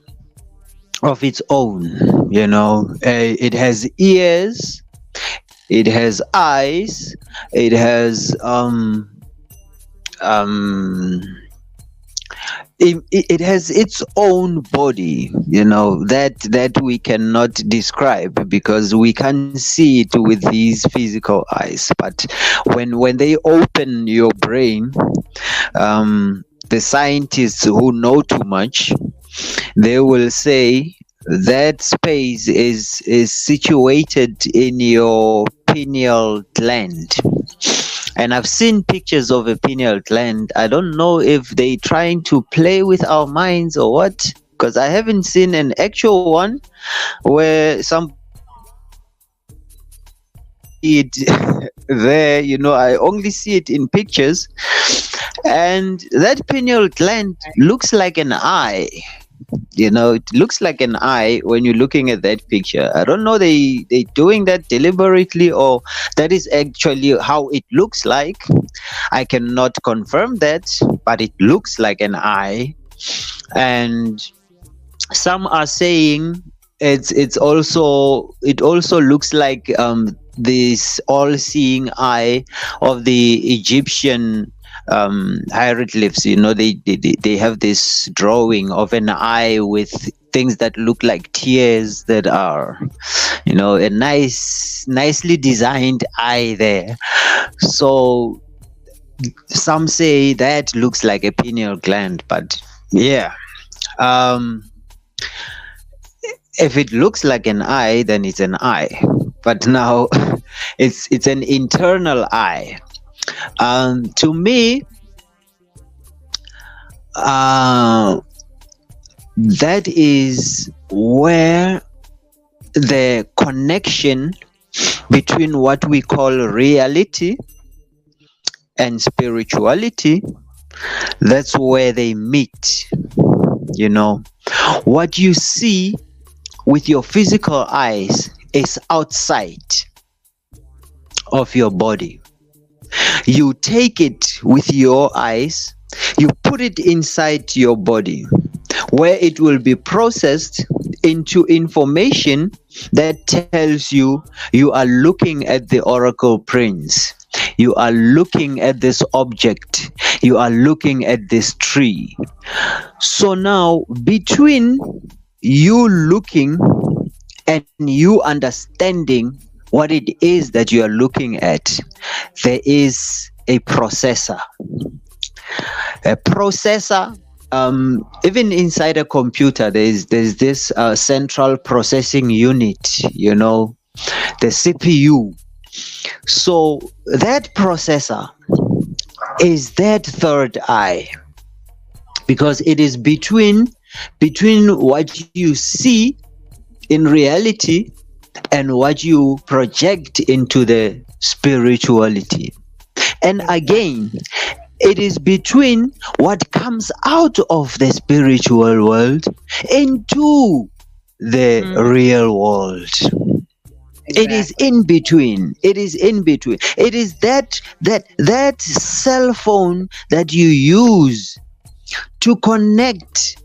of its own, you know. It has ears, it has eyes, it has it has its own body, you know, that we cannot describe because we can't see it with these physical eyes. But when they open your brain, the scientists who know too much, they will say that space is situated in your pineal gland. And I've seen pictures of a pineal gland. I don't know if they trying to play with our minds or what, because I haven't seen an actual one where somebody it there, you know. I only see it in pictures, and that pineal gland looks like an eye. You know, it looks like an eye when you're looking at that picture. I don't know they doing that deliberately or that is actually how it looks like. I cannot confirm that, but it looks like an eye. And some are saying it also looks like this all-seeing eye of the Egyptian hieroglyphs. You know, they have this drawing of an eye with things that look like tears that are, you know, a nicely designed eye there. So some say that looks like a pineal gland, but yeah, if it looks like an eye, then it's an eye. But now it's an internal eye. To me, that is where the connection between what we call reality and spirituality, that's where they meet. You know, what you see with your physical eyes is outside of your body. You take it with your eyes, you put it inside your body, where it will be processed into information that tells you you are looking at the oracle prints, you are looking at this object, you are looking at this tree. So now, between you looking and you understanding what it is that you are looking at, there is a processor. A processor, even inside a computer, there's this central processing unit, you know, the CPU. So that processor is that third eye, because it is between what you see in reality and what you project into the spirituality. And again, it is between what comes out of the spiritual world into the real world. Exactly. It is in between. It is in between. It is that cell phone that you use to connect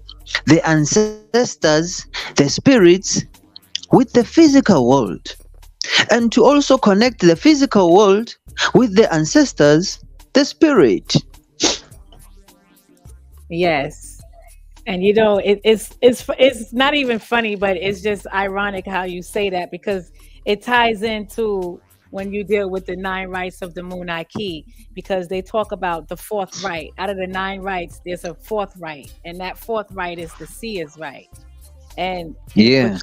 the ancestors, the spirits, with the physical world, and to also connect the physical world with the ancestors, the spirit. Yes. And you know, it's not even funny, but it's just ironic how you say that, because it ties into when you deal with the 9 rights of the Munai Ki, because they talk about the fourth right. Out of the 9 rights, there's a fourth right, and that fourth right is the seer's right. And in Yeah.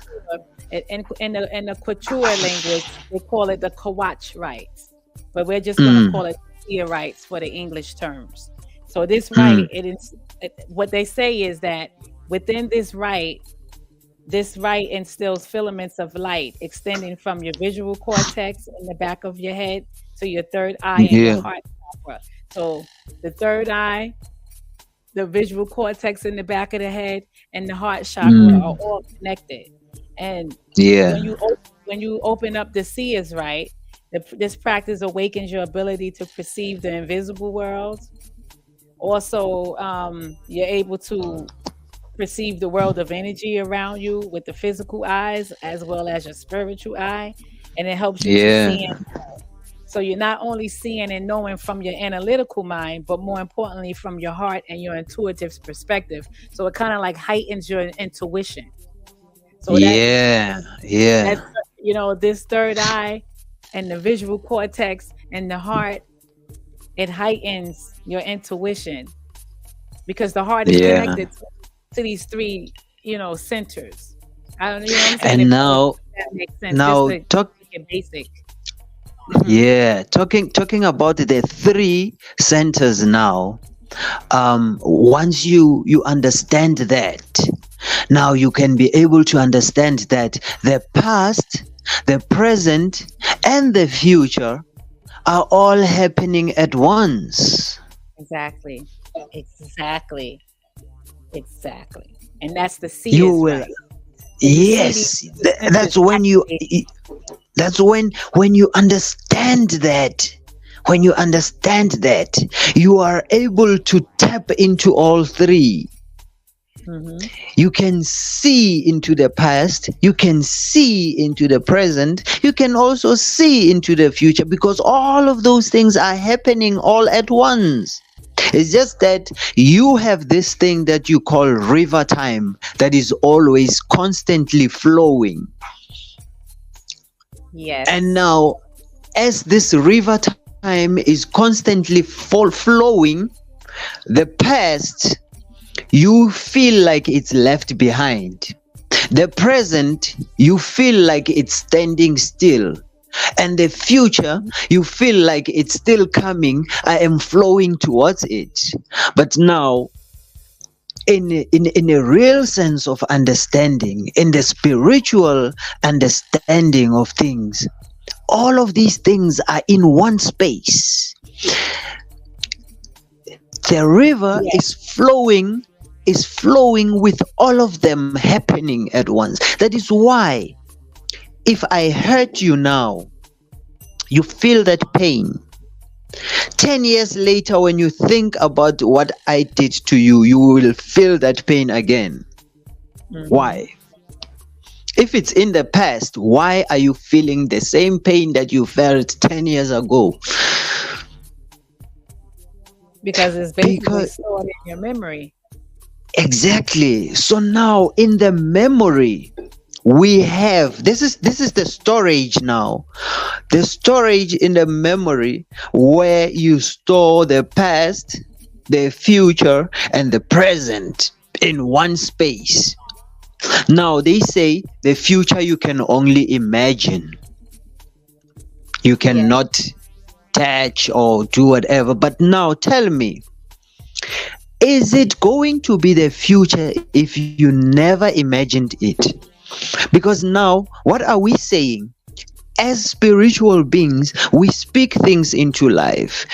Quechua, in the Quechua language, they call it the Kawach rights, but we're just going to Mm. call it seer rights for the English terms. So this right, Mm. what they say is that within this right instills filaments of light extending from your visual cortex in the back of your head to your third eye and your Yeah. heart chakra. So the third eye, the visual cortex in the back of the head, and the heart chakra are Mm. all connected. And Yeah. when you open up the seers right, this practice awakens your ability to perceive the invisible world. Also, you're able to perceive the world of energy around you with the physical eyes as well as your spiritual eye, and it helps you to see. Yeah. So you're not only seeing and knowing from your analytical mind, but more importantly from your heart and your intuitive perspective. So it kind of like heightens your intuition. So Yeah. that's, Yeah. you know, this third eye and the visual cortex and the heart, it heightens your intuition, because the heart is Yeah. connected to these three, you know, centers. I don't, you know what I'm saying? And If now, that makes sense, just now to talk. make it basic. Mhm. Yeah, talking about the 3 centers now. Once you understand that, now you can be able to understand that the past, the present, and the future are all happening at once. Exactly. Exactly. Exactly. And that's the You seers will, right. So you see yes, these that's centers when you, activated. that's when you understand that. When you understand that, you are able to tap into all 3. Mhm. You can see into the past, you can see into the present, you can also see into the future, because all of those things are happening all at once. It's just that you have this thing that you call river time that is always constantly flowing. Yes. And now, as this river time is constantly flowing, the past, you feel like it's left behind. The present, you feel like it's standing still. And the future, you feel like it's still coming. I am flowing towards it. But now, in a real sense of understanding, in the spiritual understanding of things, all of these things are in one space. The river Yes. is flowing with all of them happening at once. That is why if I hurt you now, you feel that pain. 10 years later, when you think about what I did to you, you will feel that pain again. Mhm. Why? If it's in the past, why are you feeling the same pain that you felt 10 years ago? Because it's basically Because stored in your memory. exactly. So now in the memory, we have this is the storage now. The storage in the memory where you store the past, the future, and the present in one space. Now they say the future you can only imagine. You Yeah. cannot touch or do whatever. But now tell me, is it going to be the future if you never imagined it? Because now, what are we saying? As spiritual beings, we speak things into life.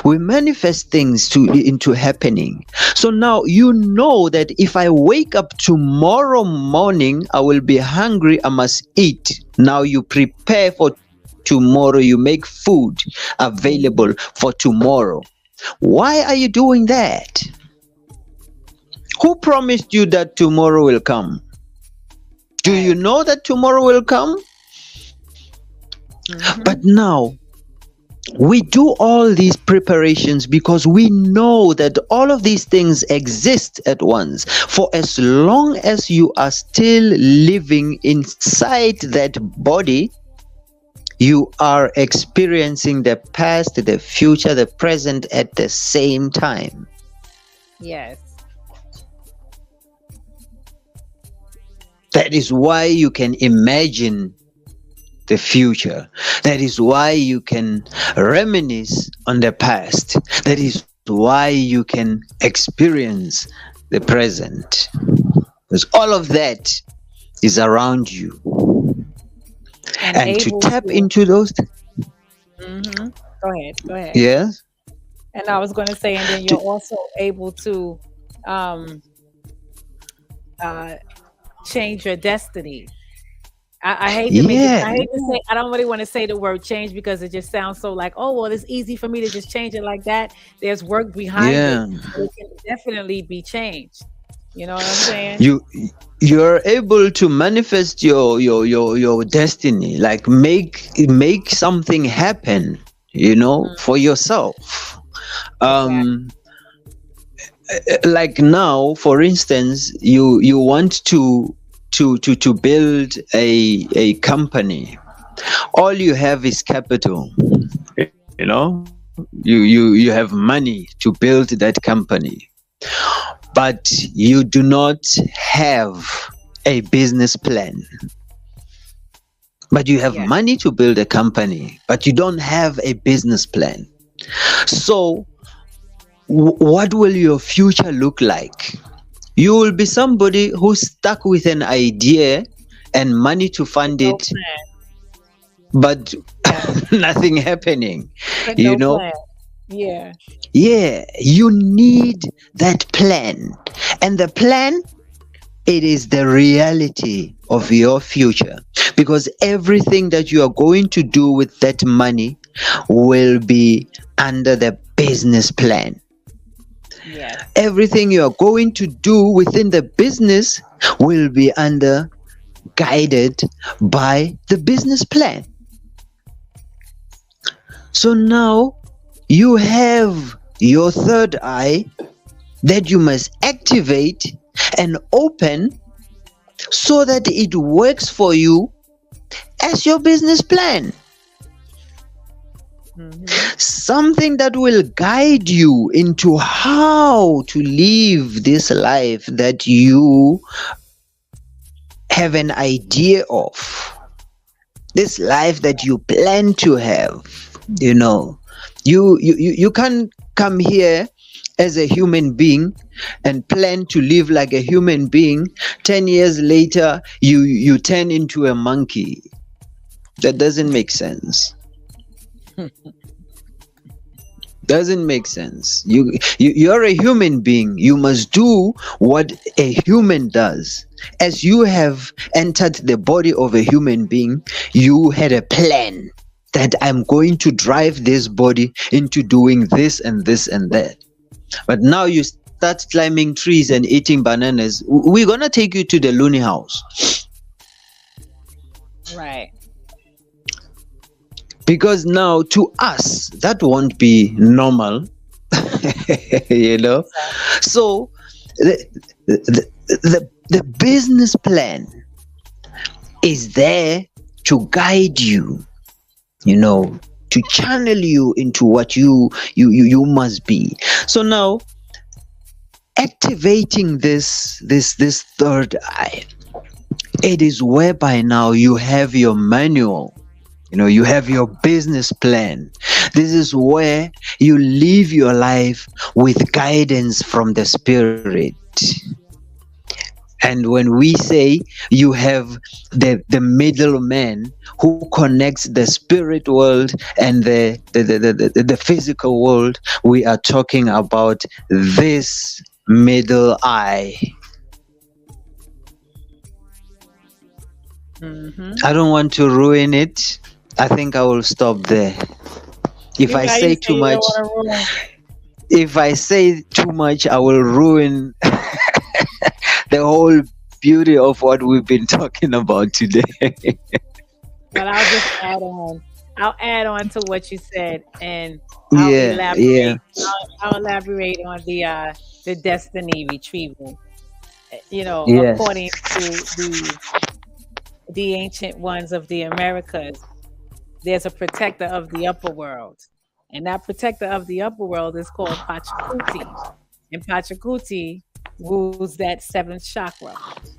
We manifest things into happening. So now you know that if I wake up tomorrow morning, I will be hungry, I must eat. Now you prepare for tomorrow, you make food available for tomorrow. Why are you doing that? Who promised you that tomorrow will come? Do you Right. know that tomorrow will come? Mhm. But now, We do all these preparations because we know that all of these things exist at once. For as long as you are still living inside that body, you are experiencing the past, the future, the present at the same time. Yes. That is why you can imagine the future. That is why you can reminisce on the past. That is why you can experience the present. Because all of that is around you. And to tap into those. Mm-hmm. Go ahead. Go ahead. Yes. And I was going to say, and then you're also able to um, change your destiny. I hate to make it. I hate to say. I don't really want to say the word change because it just sounds so like, oh well, it's easy for me to just change it like that. There's work behind it. But it can definitely be changed. You know what I'm saying? You're able to manifest your destiny, like make something happen, for yourself. Like now, for instance, you want to build a company. All you have is capital, you have money to build that company, but you do not have a business plan. But you have money to build a company, but you don't have a business plan. So what will your future look like? You will be somebody who's stuck with an idea and money to fund it, but nothing happening. Plan. Yeah, you need that plan. And the plan, it is the reality of your future. Because everything that you are going to do with that money will be under the business plan. Yes. Everything you are going to do within the business will be guided by the business plan. So now you have your third eye that you must activate and open so that it works for you as your business plan. Something that will guide you into how to live this life that you have an idea of. This life that you plan to have. You can't come here as a human being and plan to live like a human being. 10 years later, you turn into a monkey. That doesn't make sense. Doesn't make sense. You're a human being. You must do what a human does. As you have entered the body of a human being, you had a plan that I'm going to drive this body into doing this and this and that. But now you start climbing trees and eating bananas. We're gonna take you to the loony house. Right. Because now to us that won't be normal. So the business plan is there to guide you, to channel you into what you must be. So now activating this third eye, it is whereby now you have your manual. You have your business plan. This is where you live your life with guidance from the Spirit. And when we say you have the middleman who connects the spirit world and the physical world, we are talking about this middle eye. I don't want to ruin it. I think I will stop there. If I say too much, I will ruin the whole beauty of what we've been talking about today. But I'll just add on. I'll add on to what you said, and I'll Yeah, yeah, elaborate. I'll elaborate on the destiny retrieval. yes, According to the ancient ones of the Americas, there's a protector of the upper world, and that protector of the upper world is called Pachakuti, and Pachakuti rules that seventh chakra.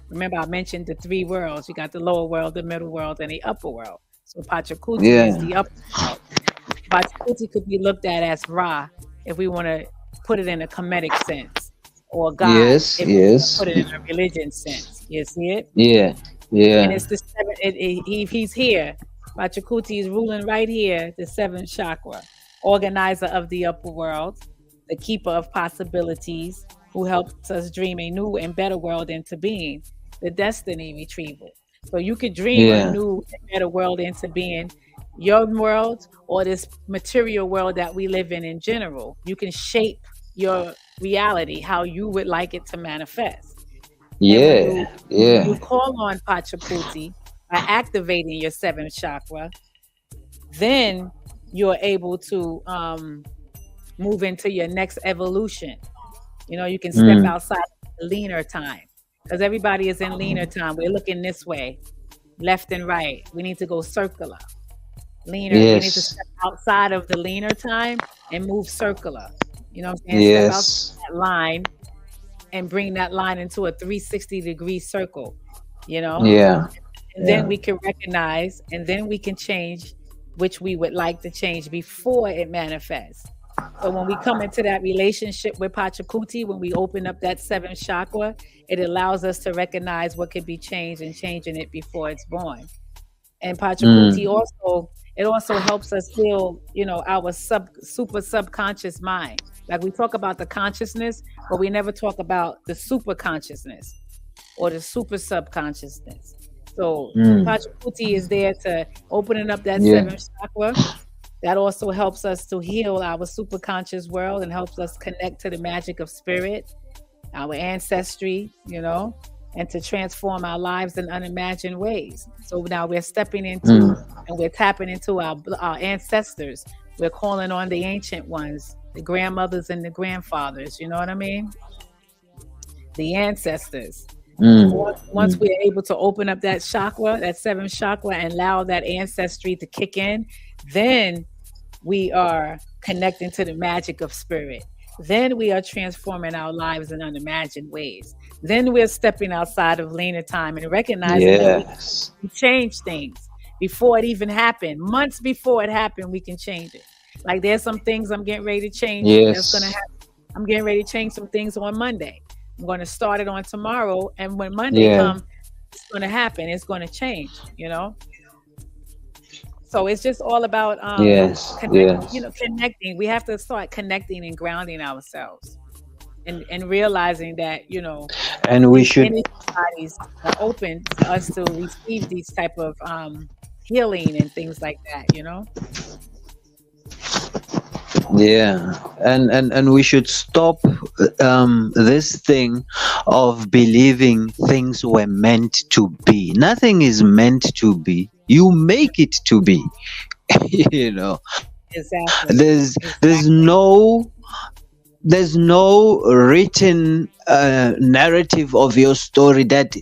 Remember, I mentioned the three worlds. You got the lower world, the middle world, and the upper world. So Pachakuti is yeah, the upper world. Pachakuti could be looked at as Ra if we want to put it in a Kemetic sense, or God yes, if we want to yes, put it in a religion sense. You see it? yeah, And yeah, it's the seven. He's here. Pachakuti is ruling right here, the seventh chakra, organizer of the upper world, the keeper of possibilities, who helps us dream a new and better world into being, the destiny retrieval. So you could dream a yeah, new and better world into being, your world or this material world that we live in general. You can shape your reality how you would like it to manifest. And yeah, when yeah, you call on Pachakuti by activating your seventh chakra, then you're able to move into your next evolution. You can step mm, outside the leaner time, because everybody is in leaner time. We're looking this way, left and right. We need to go circular. Leaner, we need to yes, step outside of the leaner time and move circular. You know what I'm saying? Step out yes, that line and bring that line into a 360-degree circle, you know? yeah, And then yeah, we can recognize, and then we can change which we would like to change before it manifests. So when we come into that relationship with Pachakuti, when we open up that seventh chakra, it allows us to recognize what could be changed and changing it before it's born. And Pachakuti mm, also helps us heal, our super subconscious mind. Like we talk about the consciousness, but we never talk about the super consciousness or the super subconsciousness. So mm, Pachakuti is there to opening up that yeah, seventh chakra. That also helps us to heal our superconscious world and helps us connect to the magic of spirit, our ancestry, and to transform our lives in unimagined ways. So now we're stepping into mm, and we're tapping into our ancestors. We're calling on the ancient ones, the grandmothers and the grandfathers. You know what I mean? The ancestors. mm, Once we're able to open up that chakra, that seventh chakra, and allow that ancestry to kick in, then we are connecting to the magic of spirit. Then we are transforming our lives in unimagined ways. Then we're stepping outside of leaner time and recognizing that we yes, can change things before it even happened. Months before it happened, we can change it. Like there's some things I'm getting ready to change that's going to yes, happen. I'm getting ready to change some things on Monday. I'm going to start it on tomorrow. And when Monday yeah, comes, it's going to happen. It's going to change. So it's just all about yes, yes, connecting. We have to start connecting and grounding ourselves and realizing that, and we these should, energy bodies are open for us to receive these type of healing and things like that. yeah, and we should stop this thing of believing things were meant to be. Nothing is meant to be. You make it to be. you know, Exactly. there's Exactly. no written narrative of your story that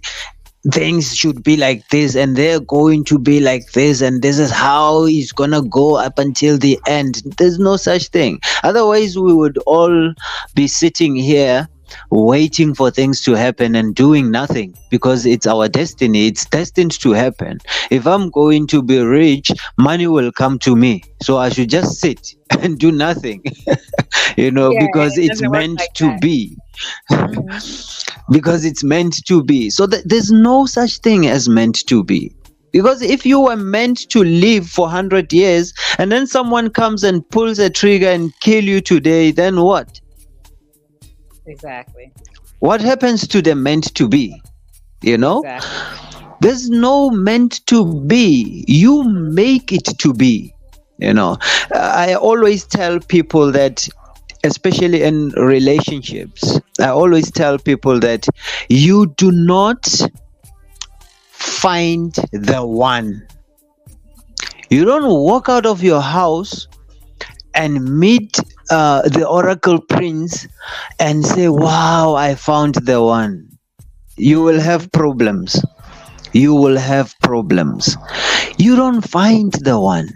things should be like this and they're going to be like this and this is how it's gonna go up until the end. There's no such thing. Otherwise we would all be sitting here waiting for things to happen and doing nothing, because it's our destiny. It's destined to happen. If I'm going to be rich, money will come to me, so I should just sit and do nothing. Yeah, and because it it's doesn't work meant like to that. be. Hmm. Because it's meant to be. So there's no such thing as meant to be. Because if you were meant to live for 100 years and then someone comes and pulls a trigger and kill you today, then what? Exactly. What happens to the meant to be? You know? Exactly. There's no meant to be. You make it to be. I always tell people that, especially in relationships, I always tell people that you do not find the one. You don't walk out of your house and meet the oracle prince and say, wow, I found the one. You will have problems. You will have problems. You don't find the one.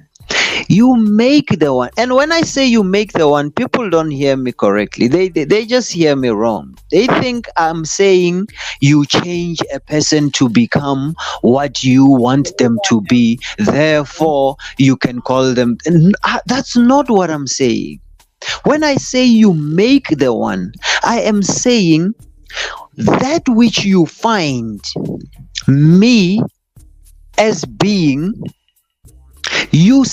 You make the one. And when I say you make the one, people don't hear me correctly. They just hear me wrong. They think I'm saying you change a person to become what you want them to be. Therefore, you can call them. That's not what I'm saying. When I say you make the one, I am saying that which you find me as being, you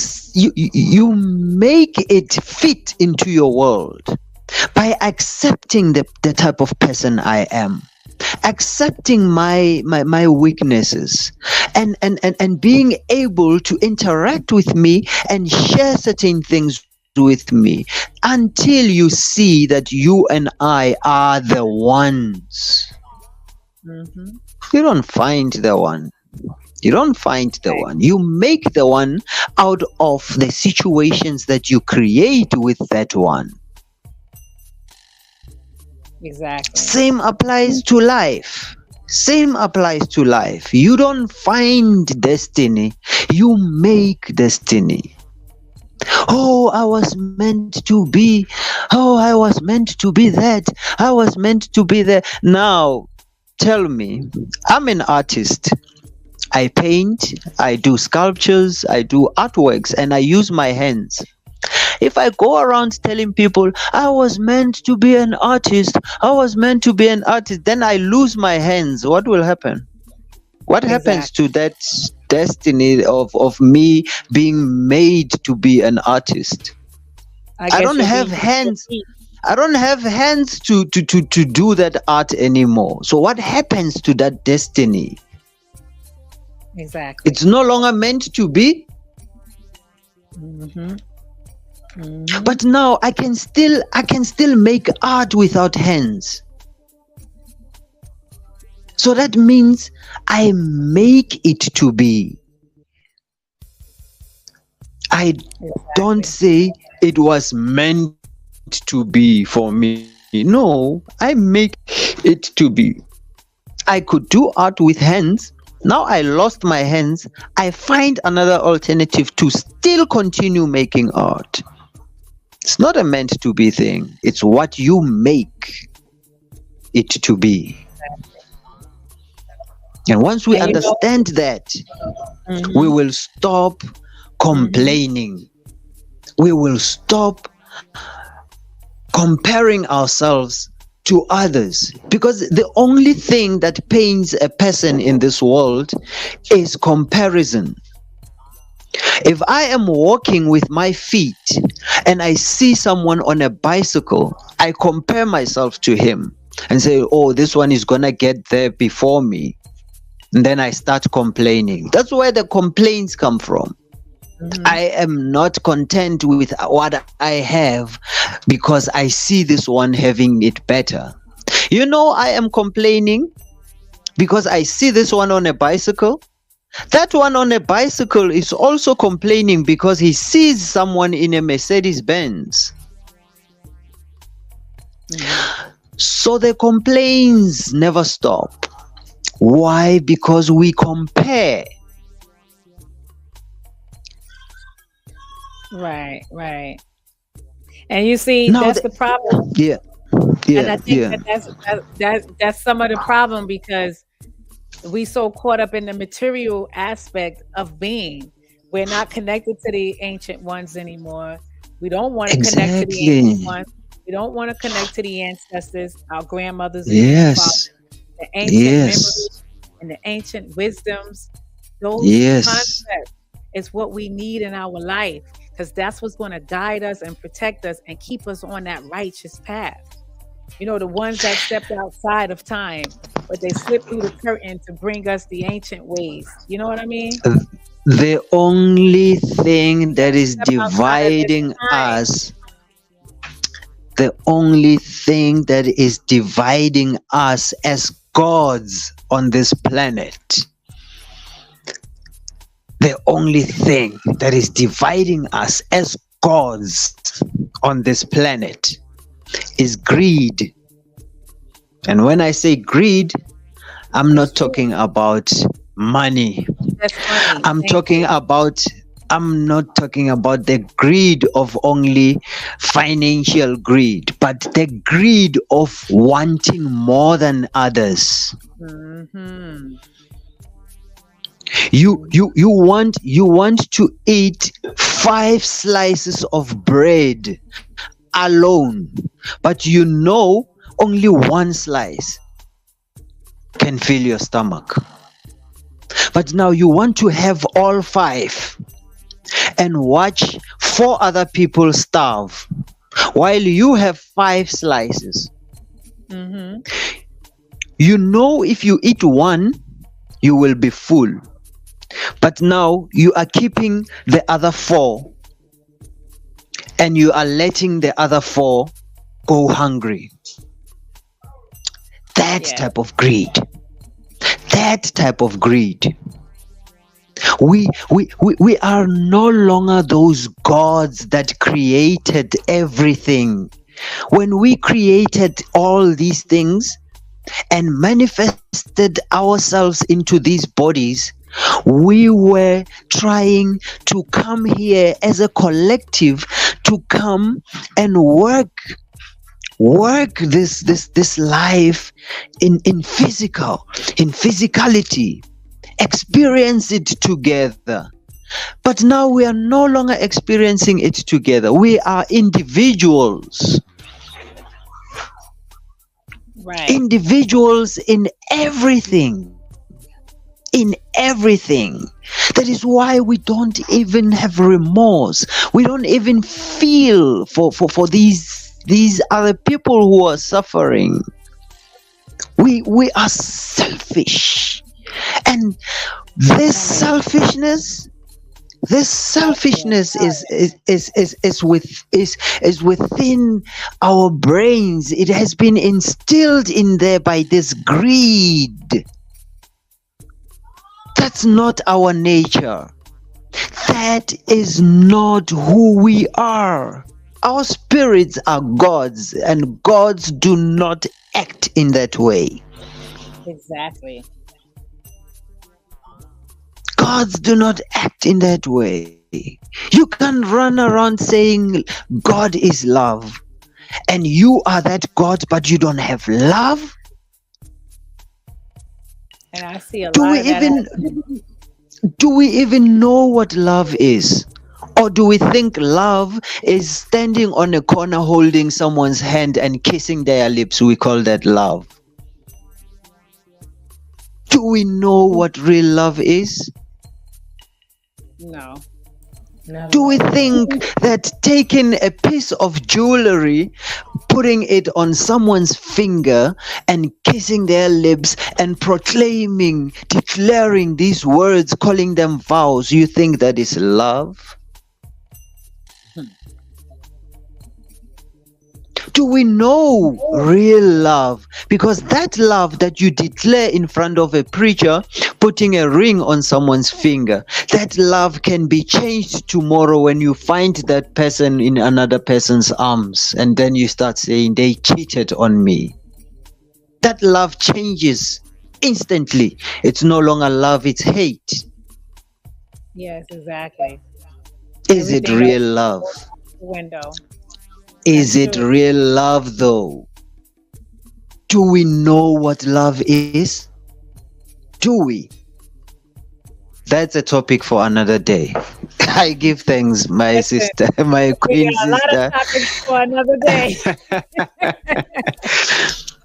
make it fit into your world by accepting the type of person I am, accepting my weaknesses, and being able to interact with me and share certain things with me until you see that you and I are the ones. Mm-hmm. You don't find the one. You don't find the one. You make the one out of the situations that you create with that one. Exactly. Same applies to life. Same applies to life. You don't find destiny. You make destiny. Oh, I was meant to be. Oh, I was meant to be that. I was meant to be there. Now, tell me, I'm an artist. I paint, I do sculptures, I do artworks, and I use my hands. If I go around telling people I was meant to be an artist, I was meant to be an artist, then I lose my hands, what will happen? What happens to that destiny of me being made to be an artist? I don't have hands. I don't have hands to do that art anymore. So what happens to that destiny? Exactly. It's no longer meant to be. Mm-hmm. Mm-hmm. But now I can still make art without hands. So that means I make it to be. I don't say it was meant to be for me. No, I make it to be. I could do art with hands. Now I lost my hands. I find another alternative to still continue making art. It's not a meant to be thing. It's what you make it to be. And once we understand that, we will stop complaining. We will stop comparing ourselves to others, because the only thing that pains a person in this world is comparison. If I am walking with my feet and I see someone on a bicycle, I compare myself to him and say, oh, this one is gonna get there before me. And then I start complaining. That's where the complaints come from. I am not content with what I have because I see this one having it better. You know, I am complaining because I see this one on a bicycle. That one on a bicycle is also complaining because he sees someone in a Mercedes Benz. So the complaints never stop. Why? Because we compare. Right. And you see, that's the problem. Yeah. And I think that's some of the problem, because we so caught up in the material aspect of being. We're not connected to the ancient ones anymore. We don't want to connect to the ancient ones. We don't want to connect to the ancestors, our grandmothers, and fathers, the ancient memories and the ancient wisdoms. Those concepts is what we need in our life, because that's what's going to guide us and protect us and keep us on that righteous path. You know, the ones that stepped outside of time, but they slipped through the curtain to bring us the ancient ways. You know what I mean? The only thing that is dividing us, the only thing that is dividing us as gods on this planet, The only thing that is dividing us as gods on this planet is greed. And when I say greed, I'm not talking about money. That's funny. I'm Thank talking you. about I'm not talking about the greed of only financial greed, but the greed of wanting more than others. Mm-hmm. You want to eat 5 slices of bread alone, but you know only 1 slice can fill your stomach. But now you want to have all 5 and watch 4 other people starve while you have 5 slices. Mm-hmm. You know if you eat 1, you will be full. But now you are keeping the other 4 and you are letting the other 4 go hungry. That Yeah. type of greed. That type of greed. We are no longer those gods that created everything. When we created all these things and manifested ourselves into these bodies, we were trying to come here as a collective to come and work this life in physicality, experience it together. But now we are no longer experiencing it together. We are individuals. Right. Individuals in everything. In everything. That is why we don't even have remorse. We don't even feel for these other people who are suffering. We are selfish. And this selfishness is within our brains. It has been instilled in there by this greed. That's not our nature. That is not who we are. Our spirits are gods, and gods do not act in that way. Exactly. Gods do not act in that way. You can run around saying God is love, and you are that God, but you don't have love. And I see a Do lot we of that. even know what love is? Or do we think love is standing on a corner holding someone's hand and kissing their lips? We call that love. Do we know what real love is? No. Do we think that taking a piece of jewelry, putting it on someone's finger and kissing their lips and declaring these words, calling them vows, you think that is love? Do we know real love? Because that love that you declare in front of a preacher, putting a ring on someone's finger, that love can be changed tomorrow when you find that person in another person's arms, and then you start saying, they cheated on me. That love changes instantly. It's no longer love, it's hate. Yes, exactly. Is it Everything real love? goes out the window. Is That's it true. real love though? Do we know what love is? Do we? That's a topic for another day. I give thanks, my Listen, sister, my we queen got a lot sister. of topics for another day.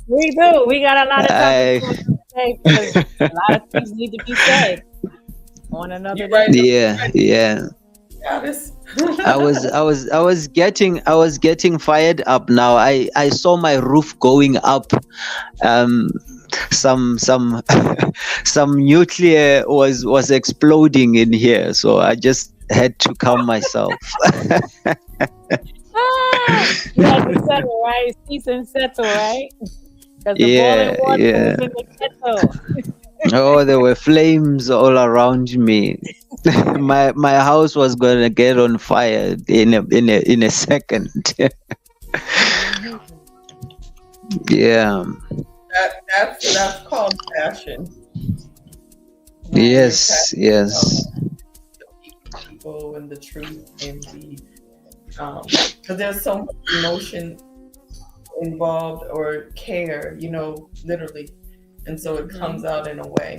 We do. We got a lot of topics for another day because a lot of things need to be said on another You're day. right. Yeah. Goddess. I was getting fired up now. I saw my roof going up. Some some nuclear was exploding in here, so I just had to calm myself. You had to settle, right? Cease and settle, right? Because the boiling water was in the kettle. Oh, there were flames all around me. My house was gonna get on fire in a second. Mhm. Yeah. That's called passion. When Right. you're Yes. passionate about Yes. the people and the truth and the because there's so much emotion involved or care, literally, and so it Mhm. comes out in a way,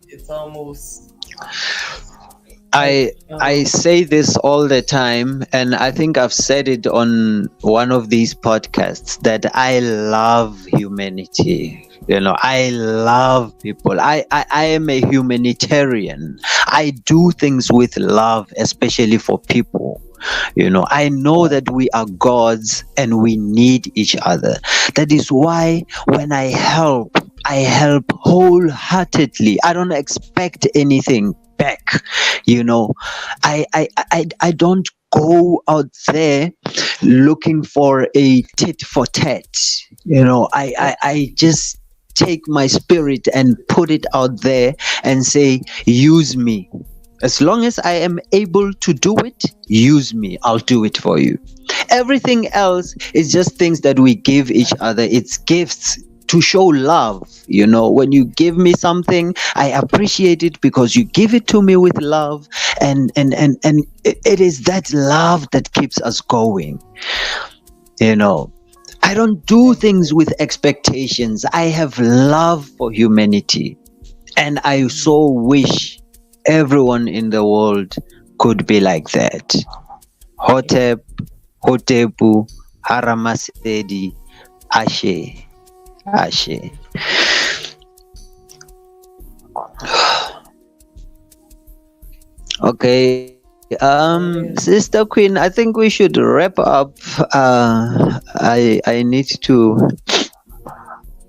it's almost like I say this all the time, and I think I've said it on one of these podcasts that I love humanity. I love people. I am a humanitarian. I do things with love, especially for people. I know that we are gods and we need each other. That is why when I help wholeheartedly. I don't expect anything back. I don't go out there looking for a tit for tat. I just take my spirit and put it out there and say, use me. As long as I am able to do it, use me. I'll do it for you. Everything else is just things that we give each other. It's gifts to show love. When you give me something, I appreciate it because you give it to me with love, and it is that love that keeps us going. I don't do things with expectations. I have love for humanity, and I so wish everyone in the world could be like that. Hotep, Hotepu, Haramasedi, Ashe, Ashe. Okay, Sister Queen, I think we should wrap up. I need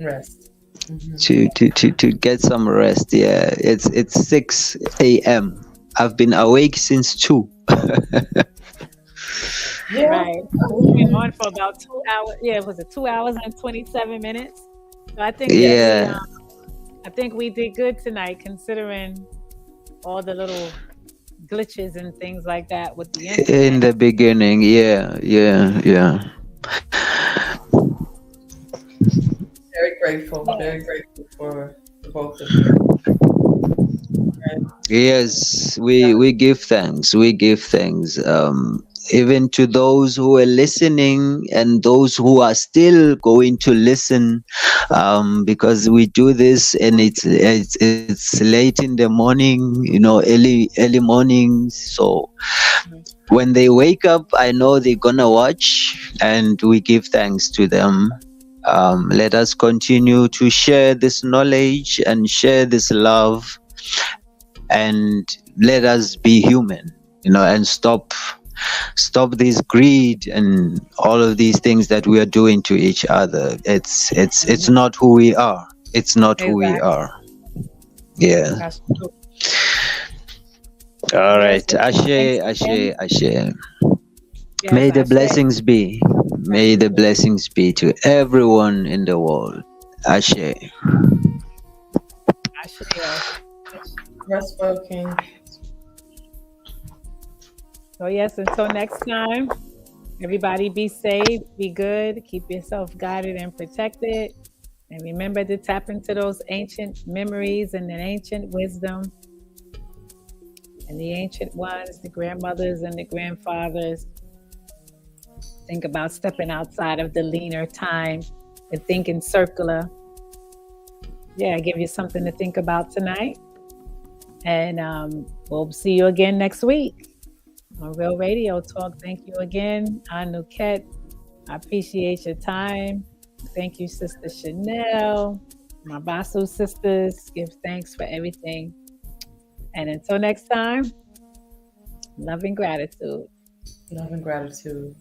rest. Mhm. to get some rest. Yeah, it's 6 a.m. I've been awake since 2. Yeah. Right. We've been on for about 2 hours. Yeah, was it 2 hours and 27 minutes? So I think that Yes. Yeah, I think we did good tonight, considering all the little glitches and things like that with the in internet. the beginning. Yeah, yeah, yeah. Yeah. Very grateful for the both of you. And, Yes, yeah. we give thanks. We give thanks. Even to those who are listening and those who are still going to listen, because we do this and it's late in the morning, early mornings. So when they wake up, I know they're gonna watch, and we give thanks to them. Let us continue to share this knowledge and share this love, and let us be human, and stop this greed and all of these things that we are doing to each other. It's not who we are. It's not who we Exactly. are. Yeah. That's true. All Yes. right. Well, thanks Ashe, again. Ashe, Ashe. Yes, May the Ashe. blessings be. May the blessings be to everyone in the world. Ashe. Ashe. Ashe. Rest well, King. So yes, until next time, everybody be safe, be good, keep yourself guided and protected. And remember to tap into those ancient memories and an ancient wisdom and the ancient ones, the grandmothers and the grandfathers. Think about stepping outside of the linear time and thinking circular. Yeah, give you something to think about tonight. And we'll see you again next week on Real Radio Talk. Thank you again, Anuket. I appreciate your time. Thank you, Sister Chanel. My Basu sisters, give thanks for everything. And until next time, love and gratitude. Love and gratitude.